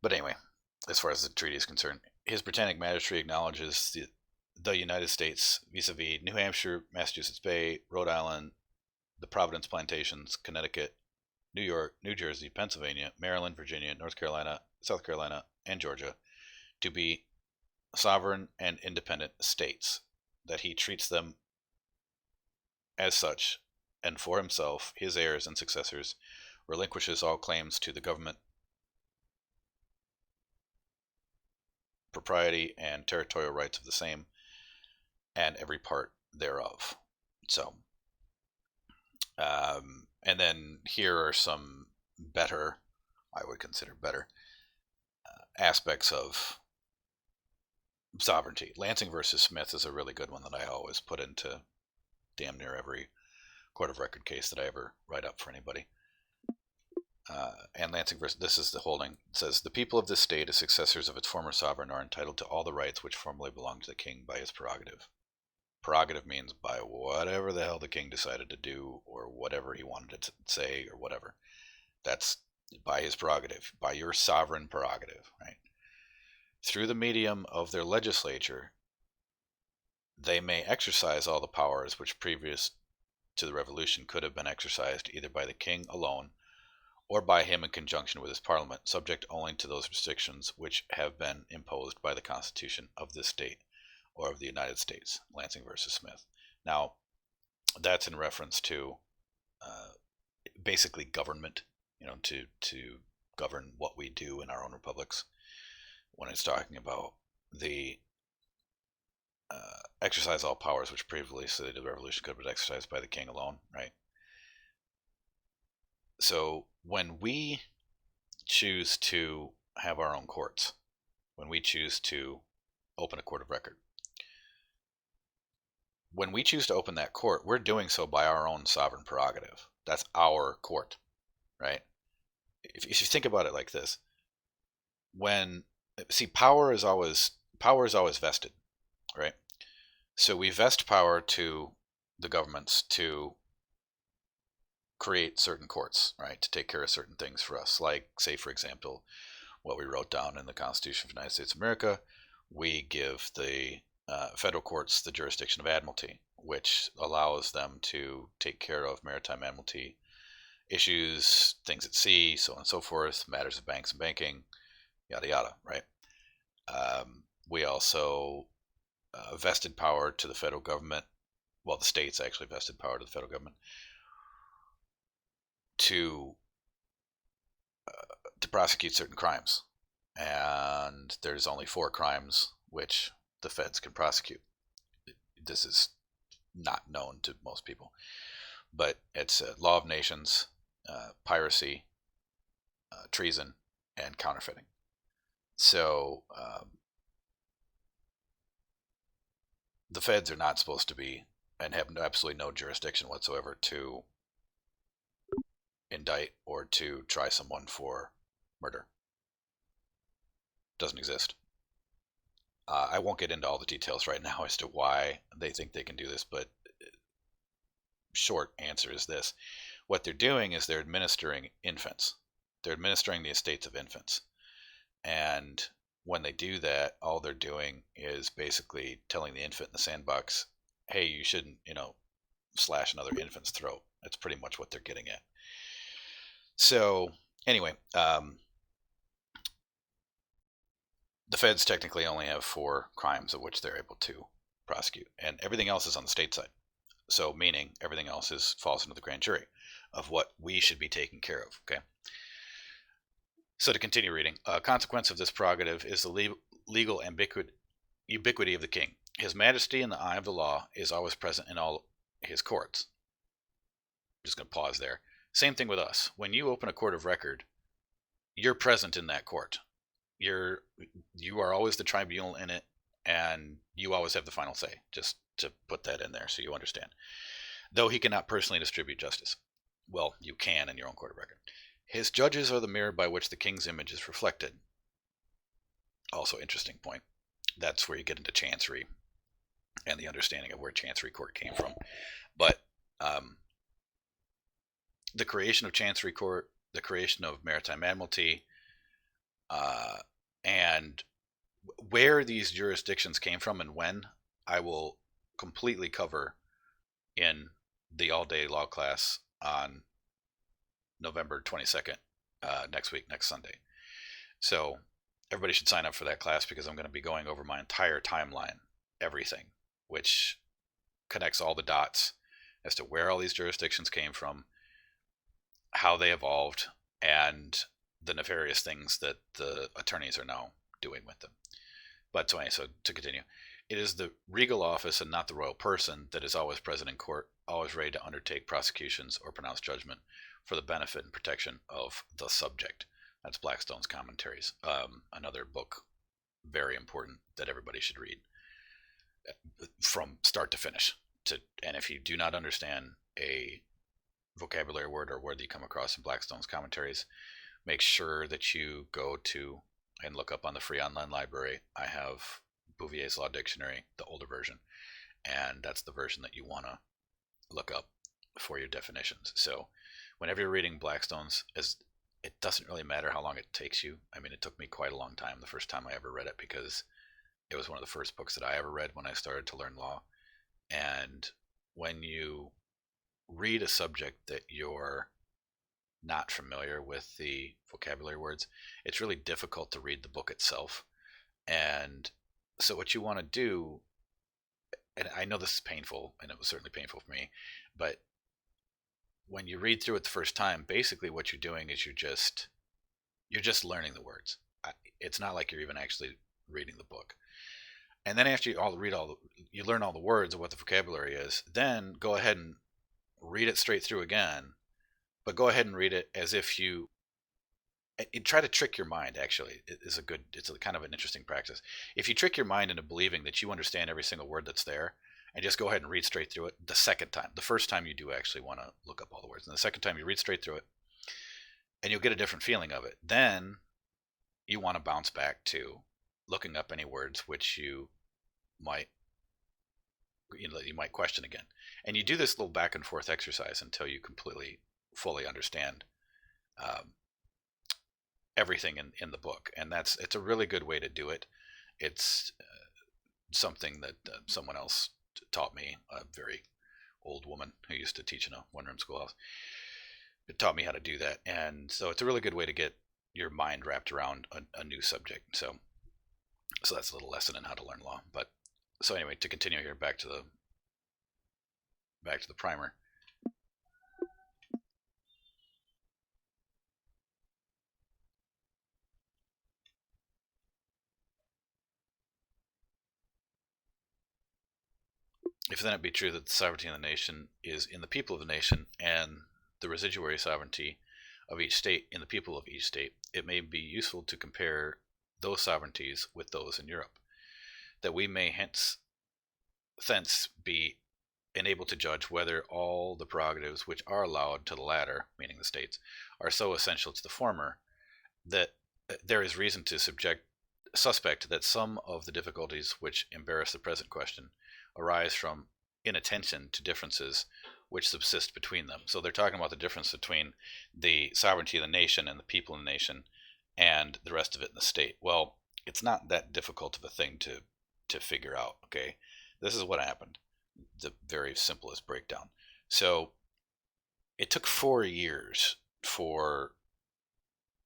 But anyway, as far as the treaty is concerned, His Britannic Majesty acknowledges the United States vis-a-vis New Hampshire, Massachusetts Bay, Rhode Island, the Providence Plantations, Connecticut, New York, New Jersey, Pennsylvania, Maryland, Virginia, North Carolina, South Carolina, and Georgia to be sovereign and independent states, that he treats them as such, and for himself, his heirs and successors, relinquishes all claims to the government, propriety, and territorial rights of the same, and every part thereof. So, and then here are some better, I would consider better, aspects of sovereignty. Lansing versus Smith is a really good one that I always put into damn near every court of record case that I ever write up for anybody. And Lansing versus, this is the holding. It says, the people of this state, as successors of its former sovereign, are entitled to all the rights which formerly belonged to the king by his prerogative. Prerogative means by whatever the hell the king decided to do, or whatever he wanted to say, or whatever. That's by his prerogative, by your sovereign prerogative, right? Through the medium of their legislature, they may exercise all the powers which previous to the Revolution could have been exercised either by the king alone or by him in conjunction with his parliament, subject only to those restrictions which have been imposed by the Constitution of this state or of the United States. Lansing versus Smith. Now, that's in reference to basically government, to govern what we do in our own republics, when it's talking about the exercise all powers which previously to the Revolution could have been exercised by the king alone, right? So when we choose to have our own courts, when we choose to open a court of record, when we choose to open that court, we're doing so by our own sovereign prerogative. That's our court, right? If you think about it like this, power is always vested, right? So we vest power to the governments to create certain courts, right, to take care of certain things for us. Like, say, for example, what we wrote down in the Constitution of the United States of America, we give the federal courts the jurisdiction of admiralty, which allows them to take care of maritime admiralty issues, things at sea, so on and so forth, matters of banks and banking, yada yada, right? We also vested power to the federal government. Well, the states actually vested power to the federal government to prosecute certain crimes, and there's only 4 crimes which the feds can prosecute. This is not known to most people, but it's law of nations, piracy, treason, and counterfeiting. So the feds are not supposed to be and have absolutely no jurisdiction whatsoever to indict or to try someone for murder. Doesn't exist. I won't get into all the details right now as to why they think they can do this, but short answer is this. What they're doing is they're administering infants. They're administering the estates of infants. And when they do that, all they're doing is basically telling the infant in the sandbox, hey, you shouldn't, slash another infant's throat. That's pretty much what they're getting at. So anyway, the feds technically only have 4 crimes of which they're able to prosecute, and everything else is on the state side. So meaning everything else falls into the grand jury of what we should be taking care of. Okay. So to continue reading, a consequence of this prerogative is the legal ubiquity of the king. His majesty in the eye of the law is always present in all his courts. I'm just going to pause there. Same thing with us. When you open a court of record, you're present in that court. You are always the tribunal in it, and you always have the final say. Just to put that in there so you understand. Though he cannot personally distribute justice. Well, you can in your own court of record. His judges are the mirror by which the king's image is reflected. Also interesting point. That's where you get into chancery and the understanding of where chancery court came from. But the creation of chancery court, the creation of maritime admiralty, and where these jurisdictions came from and when, I will completely cover in the all-day law class on November 22nd, next Sunday. So everybody should sign up for that class because I'm going to be going over my entire timeline, everything, which connects all the dots as to where all these jurisdictions came from, how they evolved, and the nefarious things that the attorneys are now doing with them. But so to continue, it is the regal office and not the royal person that is always present in court, always ready to undertake prosecutions or pronounce judgment for the benefit and protection of the subject. That's Blackstone's Commentaries. Another book, very important, that everybody should read from start to finish. And if you do not understand a vocabulary word or word that you come across in Blackstone's Commentaries, make sure that you go to and look up on the free online library. I have Bouvier's Law Dictionary, the older version, and that's the version that you want to look up for your definitions. So whenever you're reading Blackstone's, it doesn't really matter how long it takes you. I mean, it took me quite a long time the first time I ever read it because it was one of the first books that I ever read when I started to learn law. And when you read a subject that you're not familiar with the vocabulary words, it's really difficult to read the book itself. And so what you want to do, and I know this is painful, and it was certainly painful for me, but when you read through it the first time, basically what you're doing is you're just learning the words. It's not like you're even actually reading the book. And then after you learn all the words of what the vocabulary is, then go ahead and read it straight through again. But go ahead and read it as if you try to trick your mind. Actually, it's a kind of an interesting practice. If you trick your mind into believing that you understand every single word that's there, and just go ahead and read straight through it the second time. The first time you do actually want to look up all the words, and the second time you read straight through it, and you'll get a different feeling of it. Then you want to bounce back to looking up any words which you might question again, and you do this little back and forth exercise until you completely fully understand everything in the book. And it's a really good way to do it. It's something that someone else taught me, a very old woman who used to teach in a one-room schoolhouse. It taught me how to do that, and so it's a really good way to get your mind wrapped around a new subject. So that's a little lesson in how to learn law. But so anyway, to continue here, back to the primer. If then it be true that the sovereignty of the nation is in the people of the nation, and the residuary sovereignty of each state in the people of each state, it may be useful to compare those sovereignties with those in Europe, that we may hence thence be enabled to judge whether all the prerogatives which are allowed to the latter, meaning the states, are so essential to the former that there is reason to suspect that some of the difficulties which embarrass the present question arise from inattention to differences which subsist between them. So they're talking about the difference between the sovereignty of the nation and the people in the nation and the rest of it in the state. Well, it's not that difficult of a thing to figure out, okay? This is what happened, the very simplest breakdown. So it took 4 years for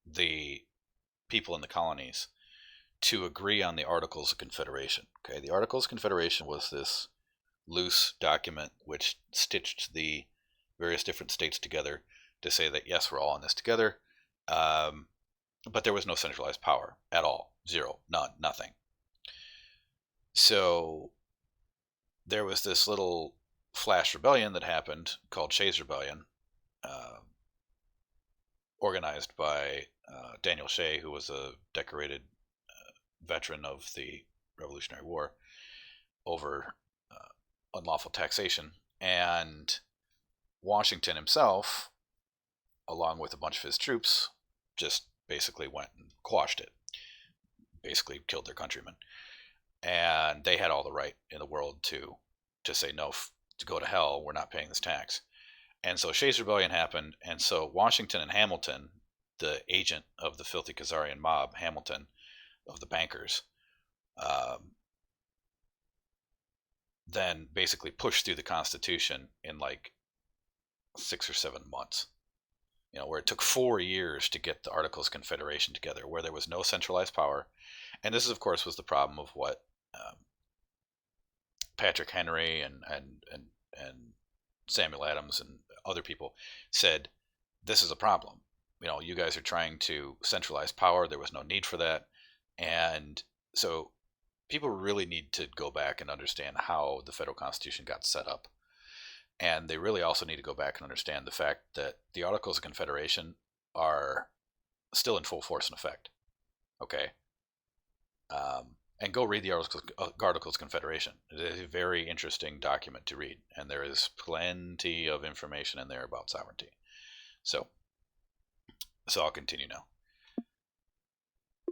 the people in the colonies to agree on the Articles of Confederation. Okay, the Articles of Confederation was this loose document which stitched the various different states together to say that yes, we're all in this together, but there was no centralized power at all. Zero, none, nothing. So there was this little flash rebellion that happened called Shays' Rebellion, organized by Daniel Shay, who was a decorated veteran of the Revolutionary War, over unlawful taxation. And Washington himself, along with a bunch of his troops, just basically went and quashed it, basically killed their countrymen. And they had all the right in the world to say no, to go to hell, we're not paying this tax. And so Shays' Rebellion happened, and so Washington and Hamilton, the agent of the filthy Khazarian mob, Hamilton, of the bankers, then basically pushed through the Constitution in like 6 or 7 months. You know, where it took 4 years to get the Articles of Confederation together, where there was no centralized power. And this, of course, was the problem of what Patrick Henry and Samuel Adams and other people said, this is a problem. You know, you guys are trying to centralize power. There was no need for that. And so people really need to go back and understand how the federal Constitution got set up. And they really also need to go back and understand the fact that the Articles of Confederation are still in full force and effect. Okay? And go read the Articles of Confederation. It is a very interesting document to read, and there is plenty of information in there about sovereignty. So I'll continue now.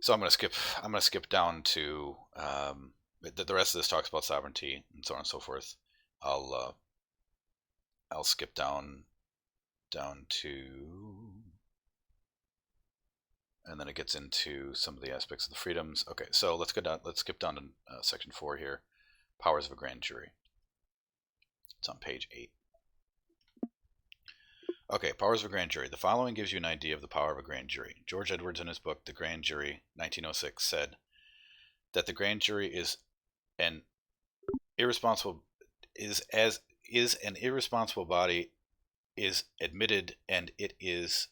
So I'm going to skip down to the rest of this talks about sovereignty and so on and so forth. I'll skip down to, and then it gets into some of the aspects of the freedoms. Okay, so let's skip down to section 4 here, powers of a grand jury. It's on page 8. Okay, powers of a grand jury. The following gives you an idea of the power of a grand jury. George Edwards, in his book The Grand Jury, 1906, said that the grand jury is an irresponsible body is admitted, and it is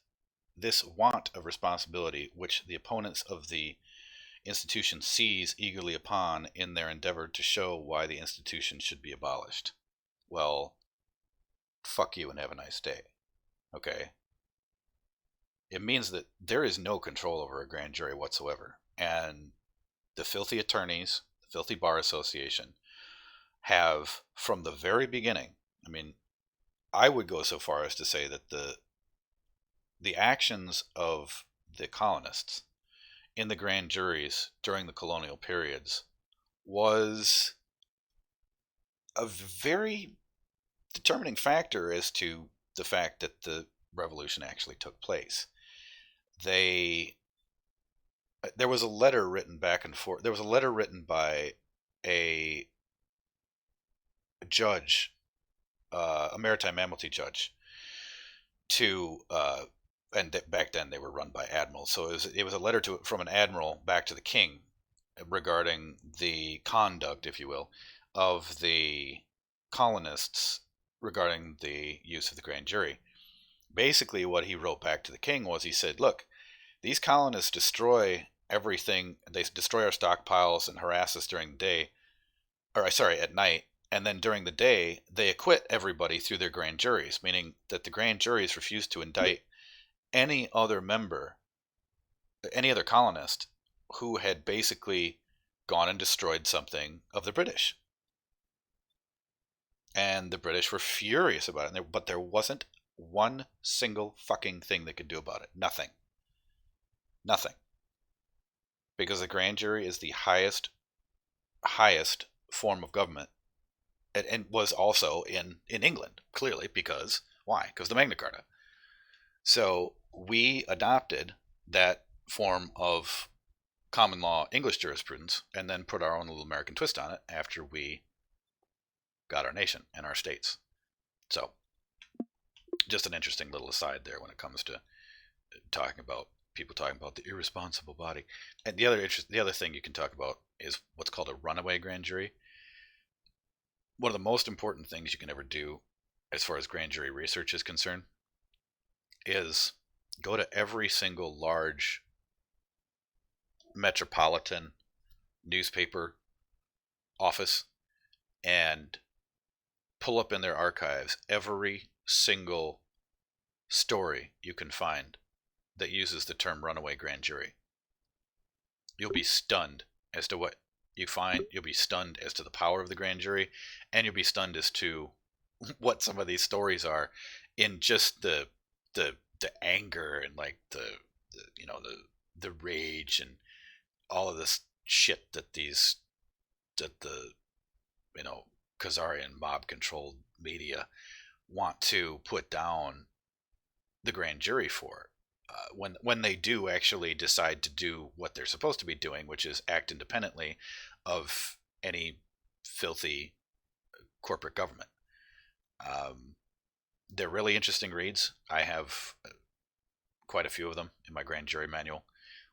this want of responsibility which the opponents of the institution seize eagerly upon in their endeavor to show why the institution should be abolished. Well, fuck you and have a nice day. Okay? It means that there is no control over a grand jury whatsoever. And the filthy attorneys, the filthy bar association, have, from the very beginning, I mean, I would go so far as to say that the actions of the colonists in the grand juries during the colonial periods was a very determining factor as to the fact that the revolution actually took place. There was a letter written back and forth. There was a letter written by a judge, a maritime admiralty judge, to and back then they were run by admirals. So it was a letter from an admiral back to the king regarding the conduct, if you will, of the colonists regarding the use of the grand jury. Basically, what he wrote back to the king was, he said, look, these colonists destroy everything. They destroy our stockpiles and harass us during the day, at night. And then during the day, they acquit everybody through their grand juries, meaning that the grand juries refuse to indict any other colonist who had basically gone and destroyed something of the British. And the British were furious about it, but there wasn't one single fucking thing they could do about it. Nothing. Nothing. Because the grand jury is the highest form of government, and was also in England, clearly, because why? Because the Magna Carta. So we adopted that form of common law English jurisprudence and then put our own little American twist on it after we got our nation and our states. So just an interesting little aside there when it comes to people talking about the irresponsible body. And the other thing you can talk about is what's called a runaway grand jury. One of the most important things you can ever do as far as grand jury research is concerned is go to every single large metropolitan newspaper office and pull up in their archives every single story you can find that uses the term runaway grand jury. You'll be stunned as to what you find. You'll be stunned as to the power of the grand jury, and you'll be stunned as to what some of these stories are in just the anger and like the rage and all of this shit that the Khazarian mob controlled media want to put down the grand jury for. When they do actually decide to do what they're supposed to be doing, which is act independently of any filthy corporate government. They're really interesting reads. I have quite a few of them in my grand jury manual,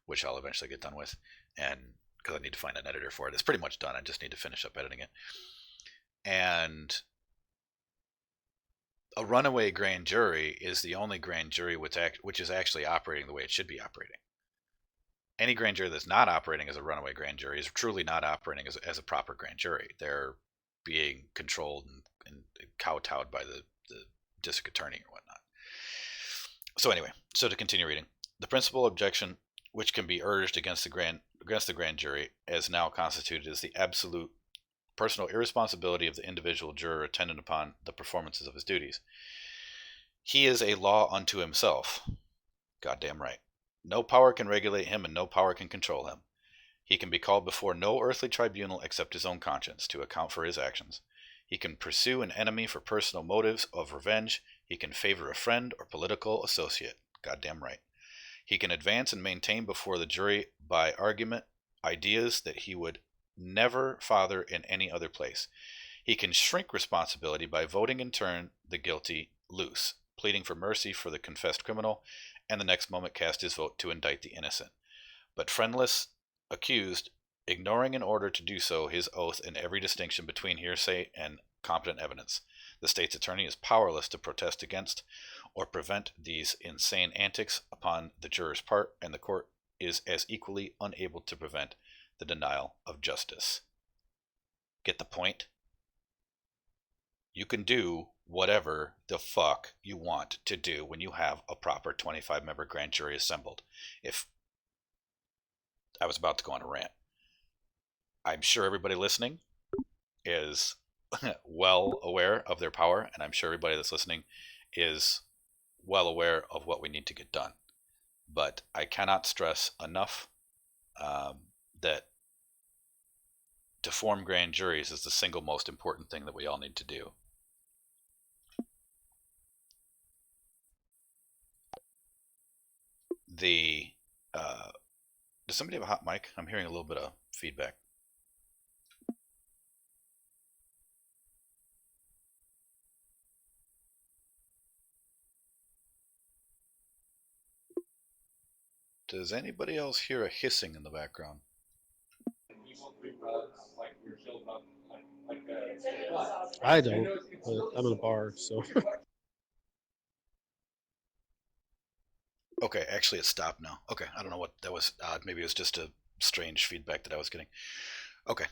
which I'll eventually get done with, and because I need to find an editor for it. It's pretty much done. I just need to finish up editing it. And a runaway grand jury is the only grand jury which is actually operating the way it should be operating. Any grand jury that's not operating as a runaway grand jury is truly not operating as a proper grand jury. They're being controlled and kowtowed by the district attorney or whatnot. So anyway, so to continue reading, the principal objection which can be urged against the grand jury as now constituted is the absolute personal irresponsibility of the individual juror attendant upon the performances of his duties. He is a law unto himself. Goddamn right. No power can regulate him and no power can control him. He can be called before no earthly tribunal except his own conscience to account for his actions. He can pursue an enemy for personal motives of revenge. He can favor a friend or political associate. Goddamn right. He can advance and maintain before the jury by argument ideas that he would never father in any other place. He can shrink responsibility by voting in turn the guilty loose, pleading for mercy for the confessed criminal, and the next moment cast his vote to indict the innocent. But friendless accused, ignoring in order to do so his oath and every distinction between hearsay and competent evidence. The state's attorney is powerless to protest against or prevent these insane antics upon the juror's part, and the court is as equally unable to prevent the denial of justice. Get the point? You can do whatever the fuck you want to do when you have a proper 25-member grand jury assembled. If I was about to go on a rant, I'm sure everybody listening is well aware of their power, and I'm sure everybody that's listening is well aware of what we need to get done. But I cannot stress enough that to form grand juries is the single most important thing that we all need to do. Does somebody have a hot mic? I'm hearing a little bit of feedback. Does anybody else hear a hissing in the background? I don't, but I'm in a bar, so. Okay, actually it stopped now. Okay, I don't know what that was. Maybe it was just a strange feedback that I was getting. Okay,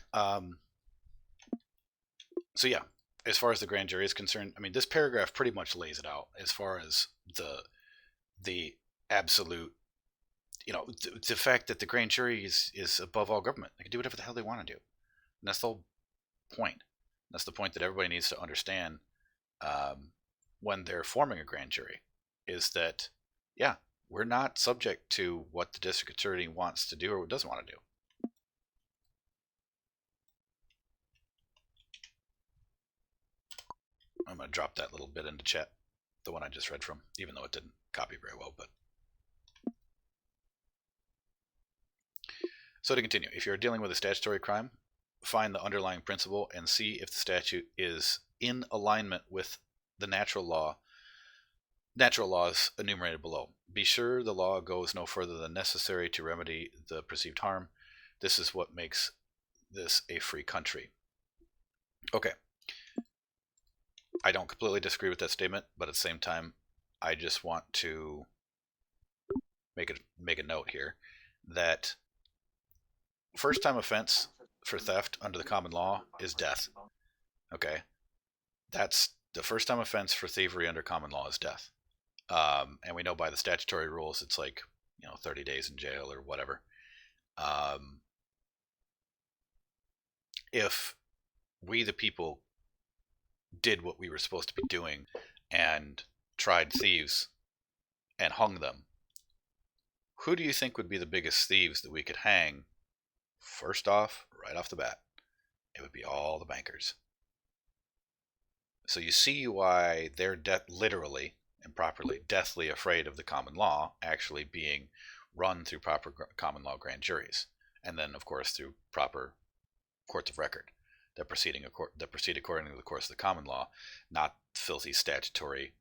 so yeah, as far as the grand jury is concerned, I mean, this paragraph pretty much lays it out as far as the absolute, the fact that the grand jury is above all government. They can do whatever the hell they want to do, and that's the whole point. That's the point that everybody needs to understand when they're forming a grand jury, is that, yeah, we're not subject to what the district attorney wants to do or doesn't want to do. I'm going to drop that little bit into chat, the one I just read from, even though it didn't copy very well. But so to continue, if you're dealing with a statutory crime, find the underlying principle and see if the statute is in alignment with the natural laws enumerated below. Be sure the law goes no further than necessary to remedy the perceived harm. This is what makes this a free country. Okay. I don't completely disagree with that statement, but at the same time, I just want to make a note here that first time offense for theft under the common law is death. Okay. That's the first time offense for thievery under common law is death. And we know by the statutory rules, it's like, 30 days in jail or whatever. If we, the people, did what we were supposed to be doing and tried thieves and hung them, who do you think would be the biggest thieves that we could hang? First off, right off the bat, it would be all the bankers. So you see why they're literally and properly deathly afraid of the common law actually being run through proper common law grand juries, and then of course through proper courts of record that proceed according to the course of the common law, not filthy statutory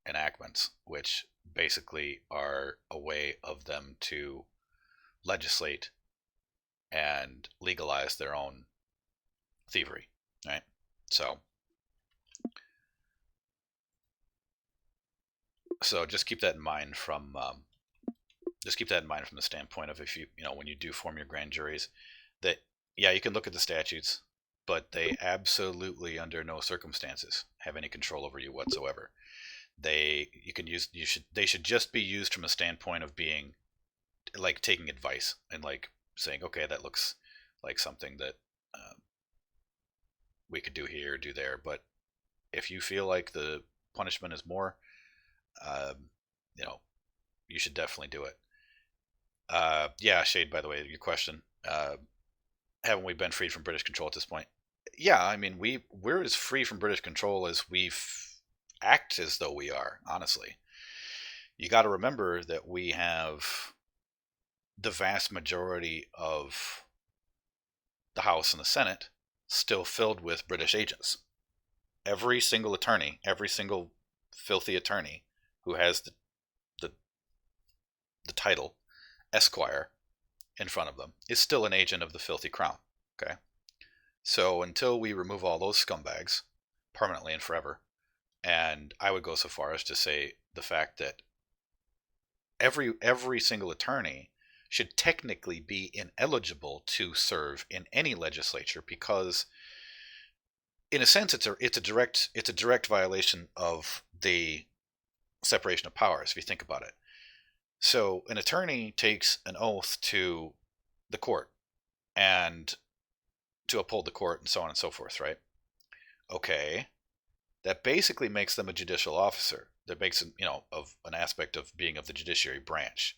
enactments, which basically are a way of them to legislate and legalize their own thievery, right? So just keep that in mind from the standpoint of, if you when you do form your grand juries, that yeah, you can look at the statutes, but they absolutely under no circumstances have any control over you whatsoever. They should just be used from a standpoint of being like taking advice and like saying, okay, that looks like something that we could do here or do there. But if you feel like the punishment is more, you should definitely do it. Yeah, Shade, by the way, your question, haven't we been freed from British control at this point? Yeah, I mean, we're as free from British control as we act as though we are, honestly. You got to remember that we have the vast majority of the House and the Senate still filled with British agents. Every single attorney, every single filthy attorney who has the title Esquire in front of them is still an agent of the filthy crown. Okay, so until we remove all those scumbags permanently and forever, and I would go so far as to say the fact that every single attorney should technically be ineligible to serve in any legislature, because in a sense it's a direct violation of the separation of powers, if you think about it. So an attorney takes an oath to the court and to uphold the court and so on and so forth, right? Okay, that basically makes them a judicial officer. That makes them, of an aspect of being of the judiciary branch.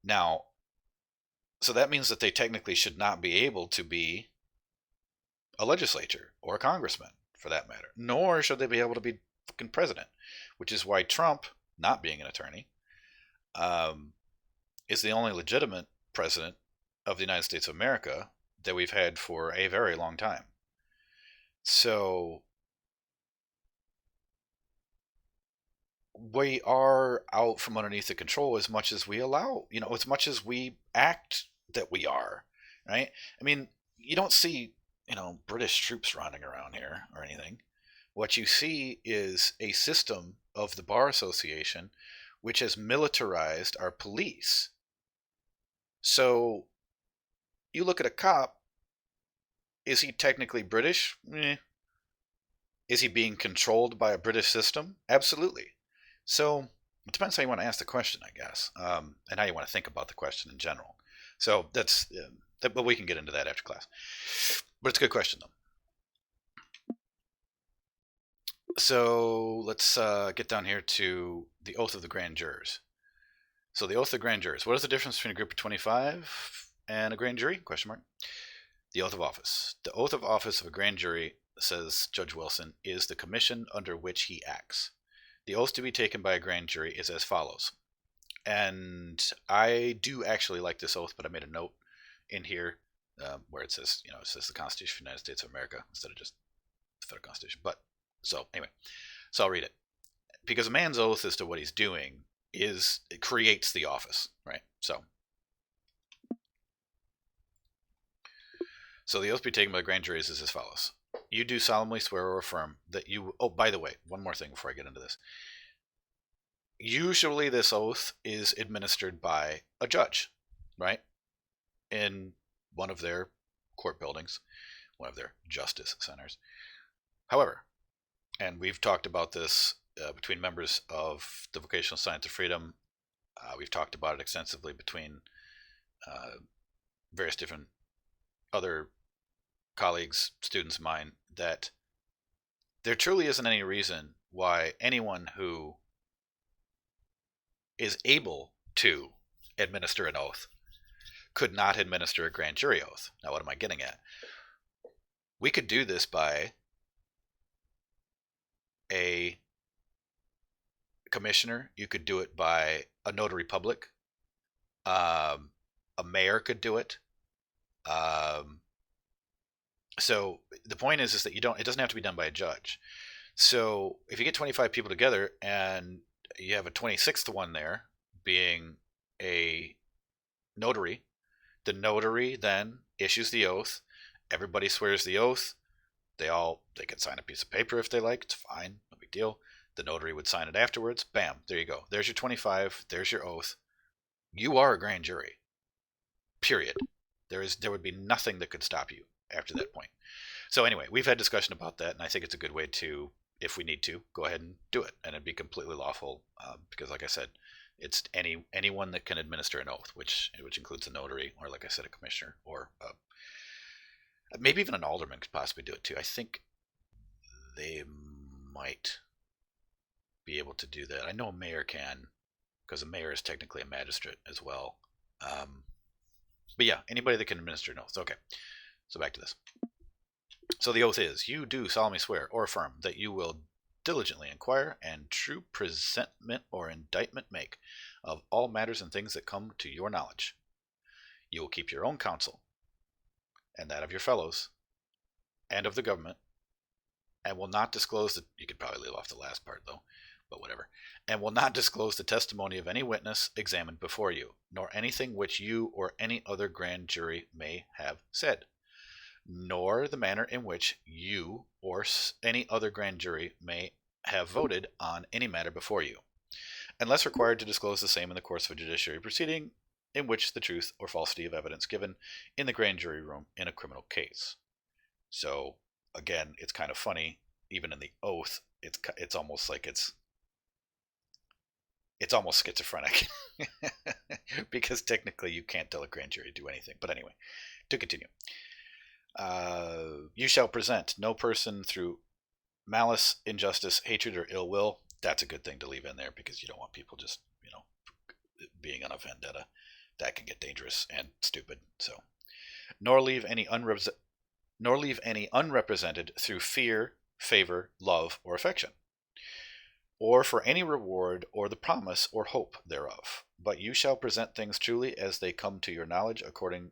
Now, so that means that they technically should not be able to be a legislator or a congressman, for that matter, nor should they be able to be fucking president, which is why Trump, not being an attorney, is the only legitimate president of the United States of America that we've had for a very long time. So we are out from underneath the control as much as we allow, as much as we act that we are, right? I mean, you don't see, British troops running around here or anything. What you see is a system of the Bar Association which has militarized our police. So you look at a cop, is he technically British? Is he being controlled by a British system? Absolutely. So it depends how you want to ask the question, I guess, and how you want to think about the question in general. So but we can get into that after class. But it's a good question, though. So let's get down here to the oath of the grand jurors. So the oath of the grand jurors. What is the difference between a group of 25 and a grand jury? Question mark. The oath of office. The oath of office of a grand jury, says Judge Wilson, is the commission under which he acts. The oath to be taken by a grand jury is as follows. And I do actually like this oath, but I made a note in here where it says, it says the Constitution of the United States of America instead of just the federal Constitution. But so anyway, so I'll read it. Because a man's oath as to what he's doing it creates the office, right? So the oath to be taken by the grand juries is as follows. You do solemnly swear or affirm that you... Oh, by the way, one more thing before I get into this. Usually this oath is administered by a judge, right? In one of their court buildings, one of their justice centers. However, and we've talked about this between members of the Vocational Science of Freedom. We've talked about it extensively between various different other colleagues, students of mine, that there truly isn't any reason why anyone who is able to administer an oath could not administer a grand jury oath. Now, what am I getting at? We could do this by a commissioner. You could do it by a notary public. A mayor could do it. So the point is that it doesn't have to be done by a judge. So if you get 25 people together and you have a 26th one there being a notary, the notary then issues the oath. Everybody swears the oath. They can sign a piece of paper if they like. It's fine. No big deal. The notary would sign it afterwards. Bam. There you go. There's your 25. There's your oath. You are a grand jury. Period. There would be nothing that could stop you after that point. So anyway, we've had discussion about that, and I think it's a good way to, if we need to, go ahead and do it, and it'd be completely lawful because, like I said, it's anyone that can administer an oath, which includes a notary, or like I said, a commissioner, or maybe even an alderman could possibly do it too. I think they might be able to do that. I know a mayor can, because a mayor is technically a magistrate as well. But yeah, anybody that can administer an oath. Okay. So back to this. So the oath is, you do solemnly swear or affirm that you will diligently inquire and true presentment or indictment make of all matters and things that come to your knowledge. You will keep your own counsel and that of your fellows and of the government, and will not disclose you could probably leave off the last part though, but whatever, and will not disclose the testimony of any witness examined before you, nor anything which you or any other grand jury may have said, nor the manner in which you or any other grand jury may have voted on any matter before you, unless required to disclose the same in the course of a judiciary proceeding in which the truth or falsity of evidence given in the grand jury room in a criminal case. So again, it's kind of funny, even in the oath, it's almost like it's almost schizophrenic because technically you can't tell a grand jury to do anything. But anyway, to continue. You shall present no person through malice, injustice, hatred, or ill will. That's a good thing to leave in there because you don't want people just, being on a vendetta. That can get dangerous and stupid. So, nor leave any unrepresented through fear, favor, love, or affection, or for any reward or the promise or hope thereof. But you shall present things truly as they come to your knowledge according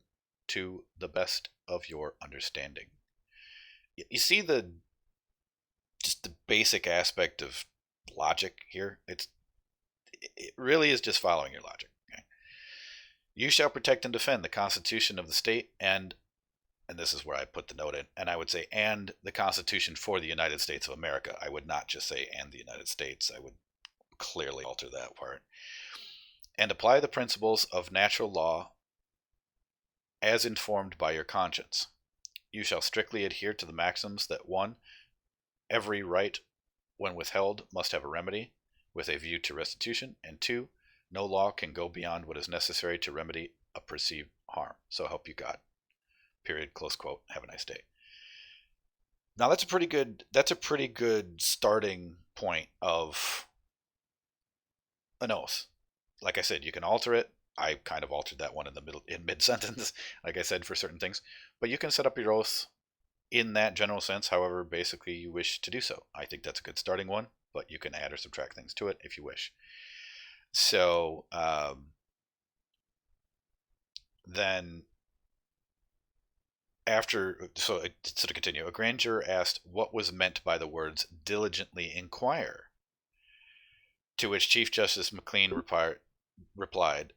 to the best of your understanding. You see just the basic aspect of logic here. It really is just following your logic. Okay? You shall protect and defend the Constitution of the state and this is where I put the note in, and I would say and the Constitution for the United States of America. I would not just say and the United States. I would clearly alter that part. And apply the principles of natural law as informed by your conscience. You shall strictly adhere to the maxims that 1. Every right, when withheld, must have a remedy, with a view to restitution, and 2. No law can go beyond what is necessary to remedy a perceived harm. So help you God. Period. Close quote. Have a nice day. Now that's a pretty good starting point of an oath. Like I said, you can alter it. I kind of altered that one in mid sentence, like I said, for certain things. But you can set up your oath in that general sense, however basically you wish to do so. I think that's a good starting one, but you can add or subtract things to it if you wish. So then to continue, a grand juror asked what was meant by the words diligently inquire, to which Chief Justice McLean replied,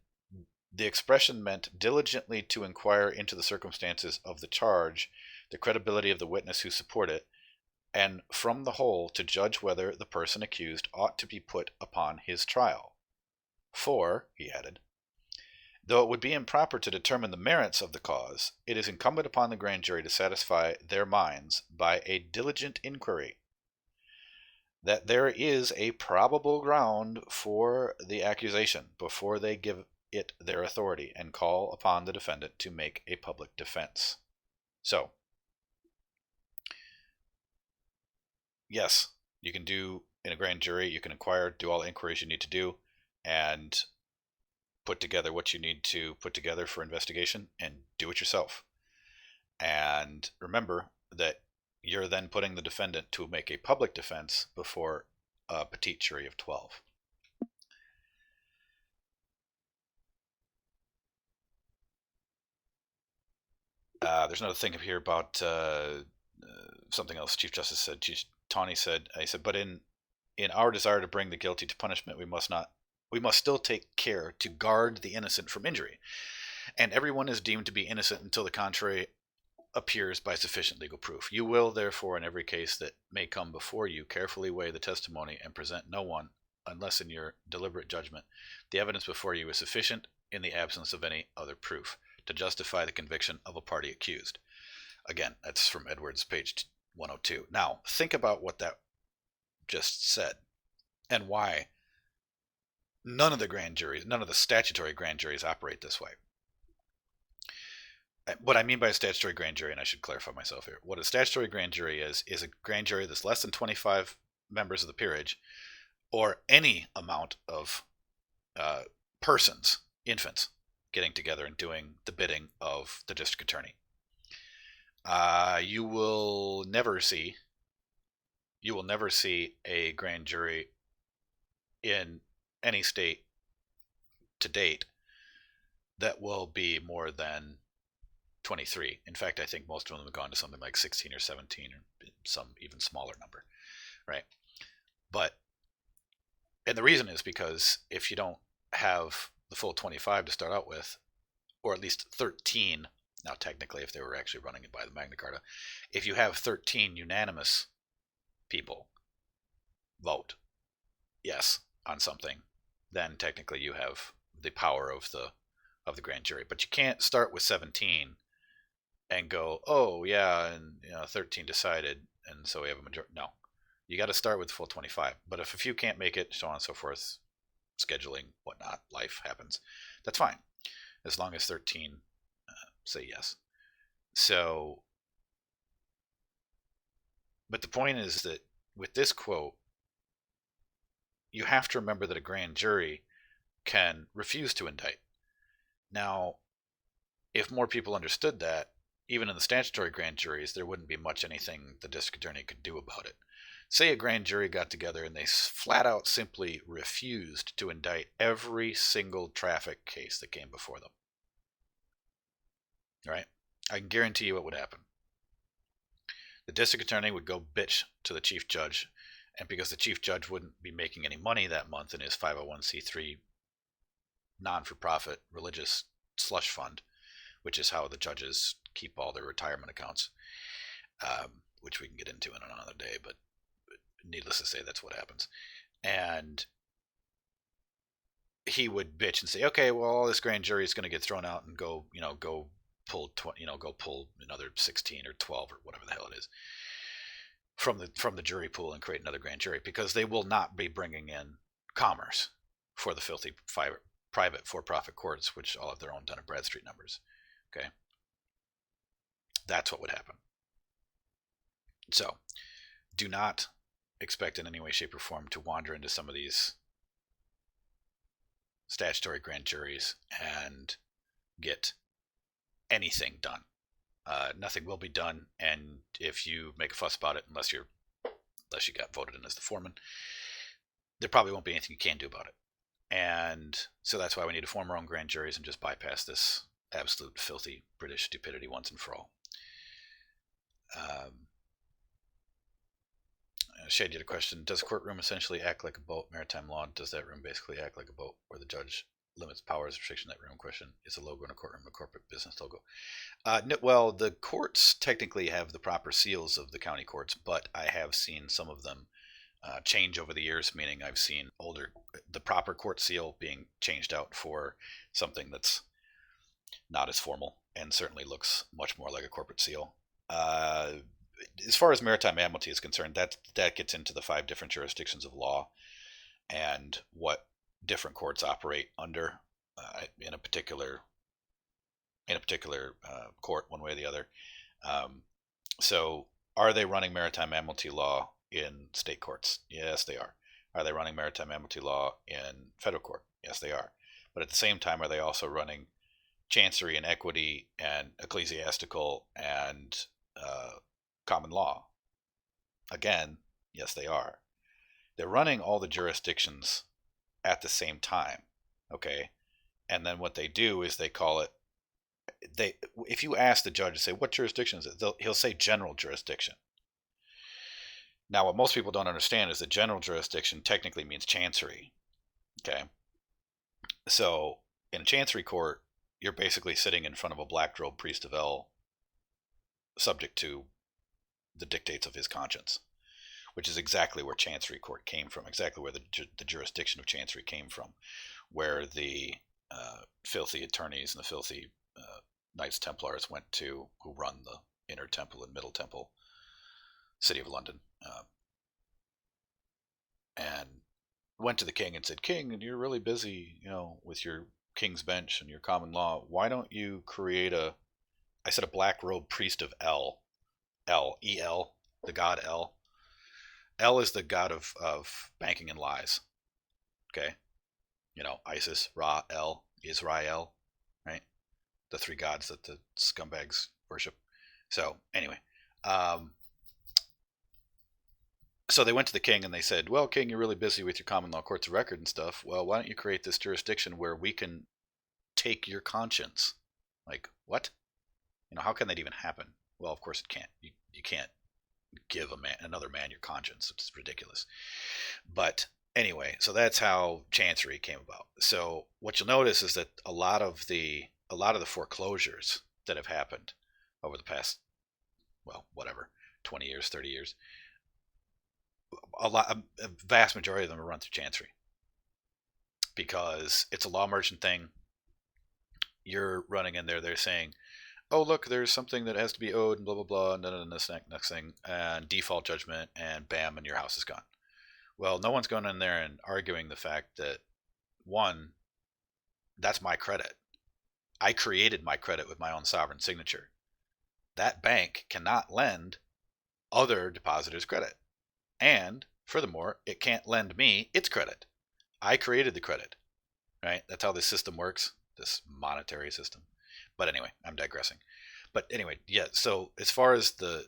the expression meant diligently to inquire into the circumstances of the charge, the credibility of the witness who support it, and from the whole to judge whether the person accused ought to be put upon his trial. For, he added, though it would be improper to determine the merits of the cause, it is incumbent upon the grand jury to satisfy their minds by a diligent inquiry that there is a probable ground for the accusation before they give it their authority and call upon the defendant to make a public defense. So, yes, you can do in a grand jury, you can inquire, do all the inquiries you need to do, and put together what you need to put together for investigation and do it yourself. And remember that you're then putting the defendant to make a public defense before a petite jury of 12. There's another thing here about something else Chief Justice said. Tawney said, but in our desire to bring the guilty to punishment, we must still take care to guard the innocent from injury. And everyone is deemed to be innocent until the contrary appears by sufficient legal proof. You will, therefore, in every case that may come before you, carefully weigh the testimony and present no one, unless in your deliberate judgment, the evidence before you is sufficient in the absence of any other proof to justify the conviction of a party accused. Again, that's from Edwards, page 102. Now, think about what that just said and why none of the statutory grand juries operate this way. What I mean by a statutory grand jury, and I should clarify myself here, what a statutory grand jury is a grand jury that's less than 25 members of the peerage, or any amount of persons, infants, getting together and doing the bidding of the district attorney. You will never see a grand jury in any state to date that will be more than 23. In fact, I think most of them have gone to something like 16 or 17, or some even smaller number, right? And the reason is because if you don't have the full 25 to start out with, or at least 13, now technically if they were actually running it by the Magna Carta, if you have 13 unanimous people vote yes on something, then technically you have the power of the grand jury. But you can't start with 17 and go, oh yeah, and 13 decided, and so we have a majority. No, you got to start with the full 25. But if a few can't make it, so on and so forth, scheduling, whatnot, life happens. That's fine, as long as 13 say yes. So, but the point is that with this quote, you have to remember that a grand jury can refuse to indict. Now, if more people understood that, even in the statutory grand juries, there wouldn't be much anything the district attorney could do about it. Say a grand jury got together and they flat out simply refused to indict every single traffic case that came before them. Right? I can guarantee you what would happen. The district attorney would go bitch to the chief judge, and because the chief judge wouldn't be making any money that month in his 501c3 non-for-profit religious slush fund, which is how the judges keep all their retirement accounts, which we can get into in another day, but needless to say, that's what happens. And he would bitch and say, okay, well, all this grand jury is going to get thrown out and go pull another 16 or 12 or whatever the hell it is from the jury pool and create another grand jury, because they will not be bringing in commerce for the filthy private for-profit courts, which all have their own Dun & Bradstreet numbers. Okay, that's what would happen. So do not expect in any way, shape, or form to wander into some of these statutory grand juries and get anything done. Nothing will be done, and if you make a fuss about it, unless you got voted in as the foreman, there probably won't be anything you can do about it. And so that's why we need to form our own grand juries and just bypass this absolute filthy British stupidity once and for all. Shade, you had a question. Does a courtroom essentially act like a boat? Maritime law, does that room basically act like a boat where the judge limits powers restriction? That room question is a logo in a courtroom, a corporate business logo. No, well, the courts technically have the proper seals of the county courts, but I have seen some of them change over the years, meaning I've seen the proper court seal being changed out for something that's not as formal and certainly looks much more like a corporate seal. As far as maritime admiralty is concerned, that gets into the 5 different jurisdictions of law and what different courts operate under in a particular court, one way or the other. So, are they running maritime admiralty law in state courts? Yes, they are. Are they running maritime admiralty law in federal court? Yes, they are. But at the same time, are they also running chancery and equity and ecclesiastical and common law? Again, yes, they are. They're running all the jurisdictions at the same time, okay? And then what they do is they call it, if you ask the judge to say, what jurisdiction is it? He'll say general jurisdiction. Now, what most people don't understand is that general jurisdiction technically means chancery, okay? So, in chancery court, you're basically sitting in front of a black-robed priest of El, subject to the dictates of his conscience, which is exactly where chancery court came from, exactly where the jurisdiction of chancery came from, where the filthy attorneys and the filthy Knights Templars went to, who run the Inner Temple and Middle Temple, City of London, and went to the king and said, "King, you're really busy, with your King's Bench and your common law. Why don't you create a black-robed priest of El, El, the god El. El is the god of banking and lies. Okay, Isis, Ra, El, Israel, right? The 3 gods that the scumbags worship. So anyway, so they went to the king and they said, well, king, you're really busy with your common law courts of record and stuff. Well, why don't you create this jurisdiction where we can take your conscience? Like, what? How can that even happen? Well, of course it can't. You can't give another man your conscience. It's ridiculous. But anyway, so that's how chancery came about. So what you'll notice is that a lot of the foreclosures that have happened over the past, 20 years, 30 years, a vast majority of them are run through chancery because it's a law merchant thing. You're running in there, they're saying, oh, look, there's something that has to be owed and blah, blah, blah, and then this next thing, and default judgment, and bam, and your house is gone. Well, no one's going in there and arguing the fact that, one, that's my credit. I created my credit with my own sovereign signature. That bank cannot lend other depositors credit. And furthermore, it can't lend me its credit. I created the credit, right? That's how this system works, this monetary system. But anyway, I'm digressing. But anyway, yeah, so as far as the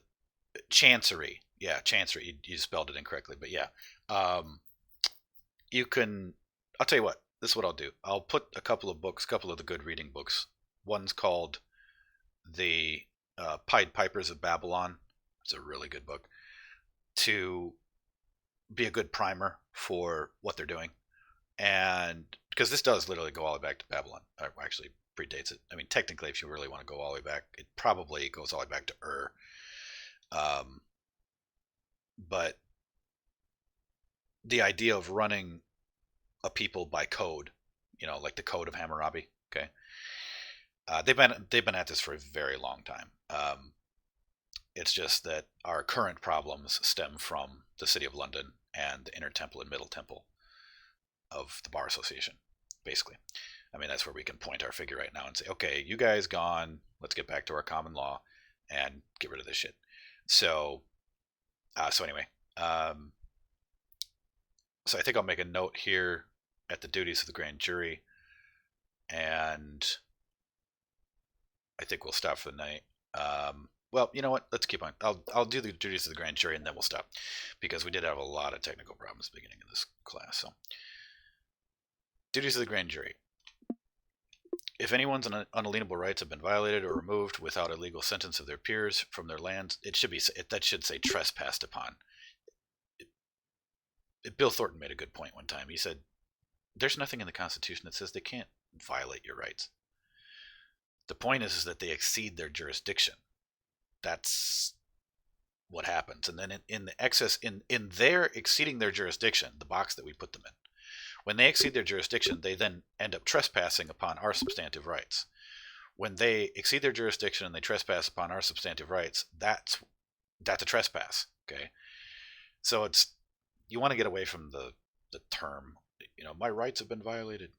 chancery, you spelled it incorrectly, but yeah. You can, I'll tell you what, this is what I'll do. I'll put a couple of the good reading books. One's called The Pied Pipers of Babylon. It's a really good book to be a good primer for what they're doing. And because this does literally go all the way back to Babylon. Actually predates it. I mean, technically, if you really want to go all the way back, it probably goes all the way back to Ur. But the idea of running a people by code, like the Code of Hammurabi, okay? They've been at this for a very long time. It's just that our current problems stem from the City of London and the Inner Temple and Middle Temple of the Bar Association, basically. I mean, that's where we can point our finger right now and say, okay, you guys gone, let's get back to our common law and get rid of this shit. So So anyway, so I think I'll make a note here at the duties of the grand jury, and I think we'll stop for the night. Well, you know what? Let's keep on. I'll do the duties of the grand jury, and then we'll stop, because we did have a lot of technical problems at the beginning of this class. So, duties of the grand jury. If anyone's unalienable rights have been violated or removed without a legal sentence of their peers from their lands, that should say trespassed upon. Bill Thornton made a good point one time. He said, "There's nothing in the Constitution that says they can't violate your rights. The point is that they exceed their jurisdiction. That's what happens. And then in the excess, in their exceeding their jurisdiction, the box that we put them in, when they exceed their jurisdiction, they then end up trespassing upon our substantive rights. When they exceed their jurisdiction and they trespass upon our substantive rights, that's a trespass. Okay, so you want to get away from the term, my rights have been violated.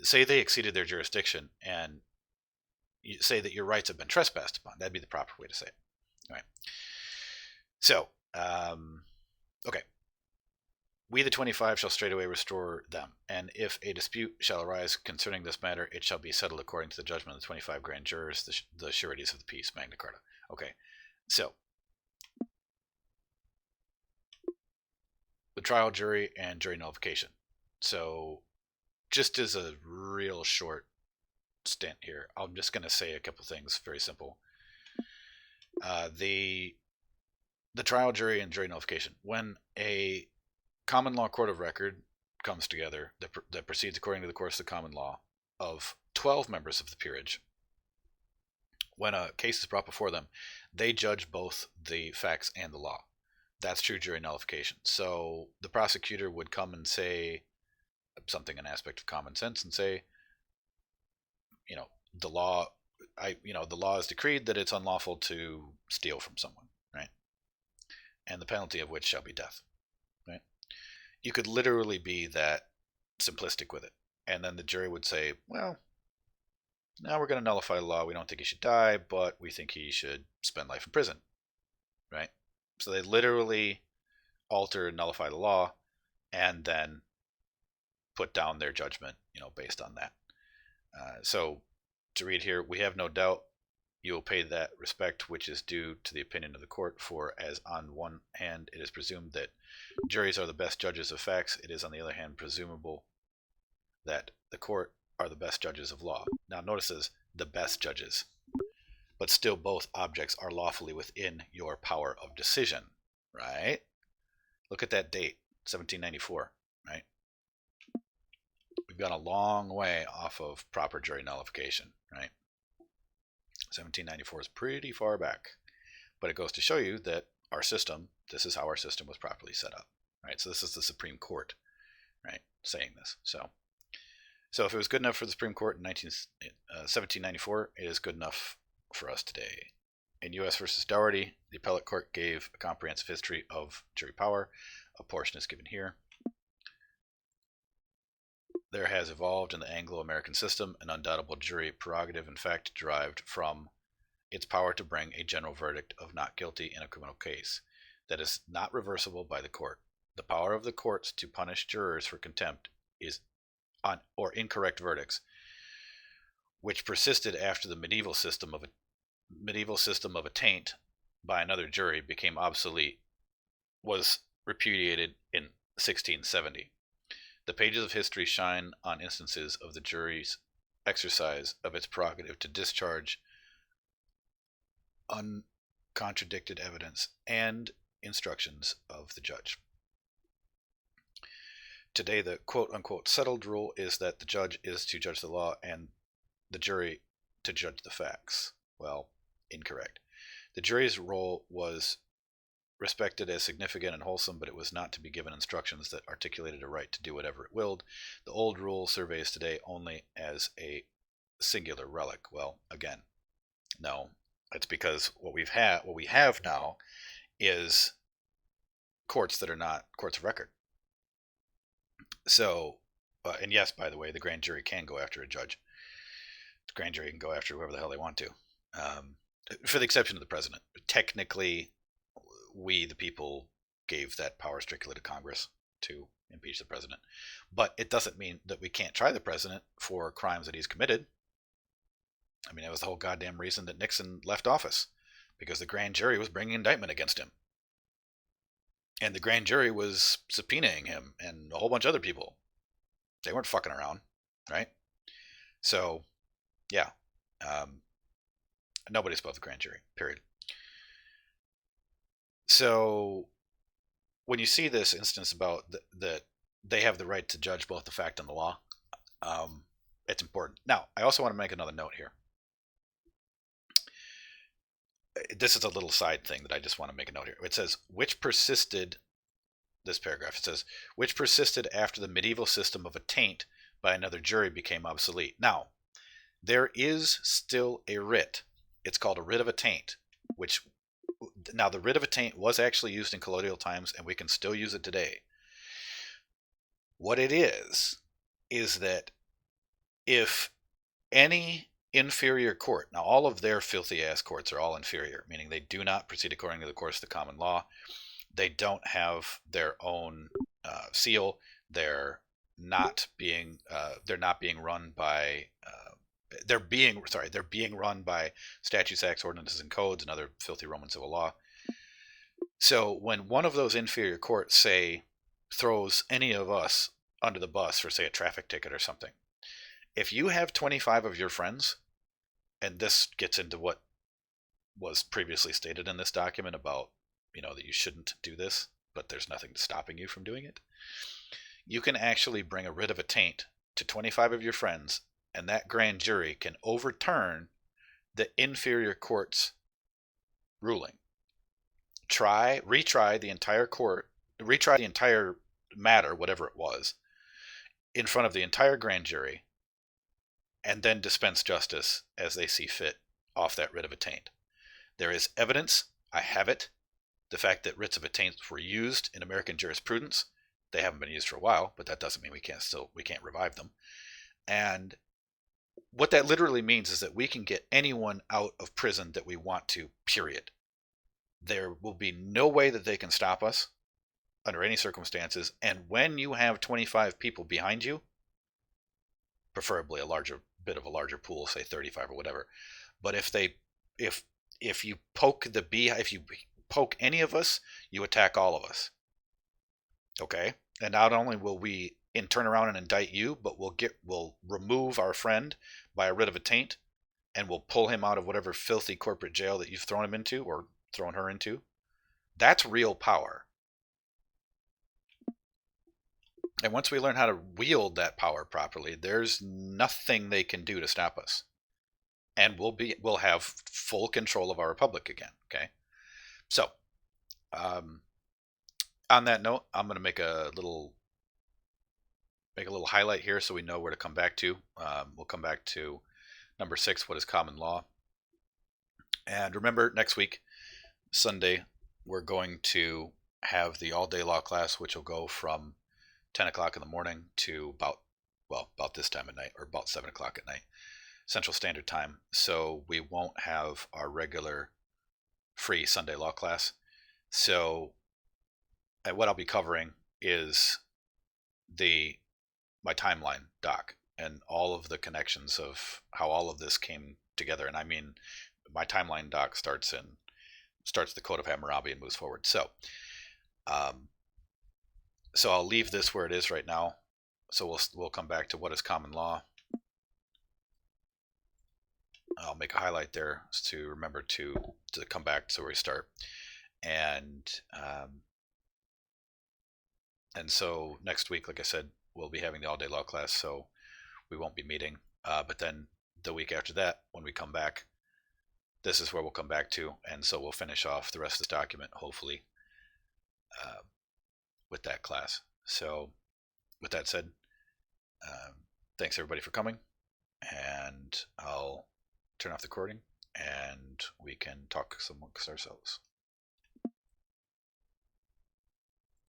Say they exceeded their jurisdiction, and you say that your rights have been trespassed upon. That'd be the proper way to say it. All right. So, okay. We, the 25, shall straightway restore them, and if a dispute shall arise concerning this matter, it shall be settled according to the judgment of the 25 grand jurors, the sureties of the peace, Magna Carta. Okay, so the trial jury and jury nullification. So, just as a real short stint here, I'm just going to say a couple things, very simple. The trial jury and jury nullification. When a common law court of record comes together that proceeds according to the course of the common law of 12 members of the peerage, when a case is brought before them, they judge both the facts and the law. That's true jury nullification. So the prosecutor would come and say something, an aspect of common sense, and say, the law is decreed that it's unlawful to steal from someone, right? And the penalty of which shall be death, right? You could literally be that simplistic with it. And then the jury would say, well, now we're going to nullify the law. We don't think he should die, but we think he should spend life in prison, right? So they literally alter and nullify the law and then put down their judgment, based on that. So to read here, we have no doubt you will pay that respect which is due to the opinion of the court, for as on one hand it is presumed that juries are the best judges of facts, it is on the other hand presumable that the court are the best judges of law. Now notice this, the best judges, but still both objects are lawfully within your power of decision, right? Look at that date, 1794, right? We've gone a long way off of proper jury nullification, right? 1794 is pretty far back, but it goes to show you that our system, this is how our system was properly set up, right? So this is the Supreme Court, right, saying this. So if it was good enough for the Supreme Court in 1794, it is good enough for us today. In U.S. versus Dougherty, the appellate court gave a comprehensive history of jury power. A portion is given here. There has evolved in the Anglo-American system an undoubtable jury prerogative, in fact, derived from its power to bring a general verdict of not guilty in a criminal case that is not reversible by the court. The power of the courts to punish jurors for contempt or incorrect verdicts, which persisted after the medieval system of attaint by another jury became obsolete, was repudiated in 1670. The pages of history shine on instances of the jury's exercise of its prerogative to discharge uncontradicted evidence and instructions of the judge. Today, the quote-unquote settled rule is that the judge is to judge the law and the jury to judge the facts. Well, incorrect. The jury's role was respected as significant and wholesome, but it was not to be given instructions that articulated a right to do whatever it willed. The old rule surveys today only as a singular relic. Well, again, no. It's because what we have now is courts that are not courts of record. So, and yes, by the way, the grand jury can go after a judge. The grand jury can go after whoever the hell they want to, for the exception of the president. Technically, we, the people, gave that power strictly to Congress to impeach the president. But it doesn't mean that we can't try the president for crimes that he's committed. I mean, that was the whole goddamn reason that Nixon left office, because the grand jury was bringing indictment against him. And the grand jury was subpoenaing him and a whole bunch of other people. They weren't fucking around, right? So, yeah. Nobody's above the grand jury, period. So, when you see this instance about that they have the right to judge both the fact and the law, it's important. Now, I also want to make another note here. This is a little side thing that I just want to make a note here. It says, this paragraph, it says, which persisted after the medieval system of attaint by another jury became obsolete. Now, there is still a writ. It's called a writ of attaint, now the writ of attaint was actually used in colonial times, and we can still use it today. What it is that if any inferior court, now all of their filthy ass courts are all inferior, meaning they do not proceed according to the course of the common law. They don't have their own seal. They're not being run by they're being run by statutes, acts, ordinances, and codes and other filthy Roman civil law. So when one of those inferior courts, say, throws any of us under the bus for, say, a traffic ticket or something, if you have 25 of your friends, and this gets into what was previously stated in this document about, that you shouldn't do this, but there's nothing stopping you from doing it, you can actually bring a writ of attaint to 25 of your friends, and that grand jury can overturn the inferior court's ruling. Retry the entire matter, whatever it was, in front of the entire grand jury, and then dispense justice as they see fit off that writ of attaint. There is evidence, I have it, the fact that writs of attaint were used in American jurisprudence. They haven't been used for a while, but that doesn't mean we can't revive them. And what that literally means is that we can get anyone out of prison that we want to, period. There will be no way that they can stop us under any circumstances. And when you have 25 people behind you, preferably a bit of a larger pool, say 35 or whatever, but if you poke any of us, you attack all of us. Okay? And not only will we turn around and indict you, but we'll remove our friend by a writ of attaint, and we'll pull him out of whatever filthy corporate jail that you've thrown him into or thrown her into. That's real power. And once we learn how to wield that power properly, there's nothing they can do to stop us. And we'll have full control of our republic again. Okay? So, on that note, I'm going to make a little highlight here so we know where to come back to. We'll come back to number 6, what is common law? And remember, next week, Sunday, we're going to have the all-day law class, which will go from 10 o'clock in the morning to about this time at night, or about 7 o'clock at night, Central Standard Time. So we won't have our regular free Sunday law class. So what I'll be covering is my timeline doc and all of the connections of how all of this came together. And I mean, my timeline doc starts the Code of Hammurabi and moves forward. So I'll leave this where it is right now. So we'll come back to what is common law. I'll make a highlight there to remember to come back to where we start. And so next week, like I said, we'll be having the all-day law class, so we won't be meeting. But then the week after that, when we come back, this is where we'll come back to, and so we'll finish off the rest of this document, hopefully, with that class. So with that said, thanks everybody for coming, and I'll turn off the recording, and we can talk amongst ourselves.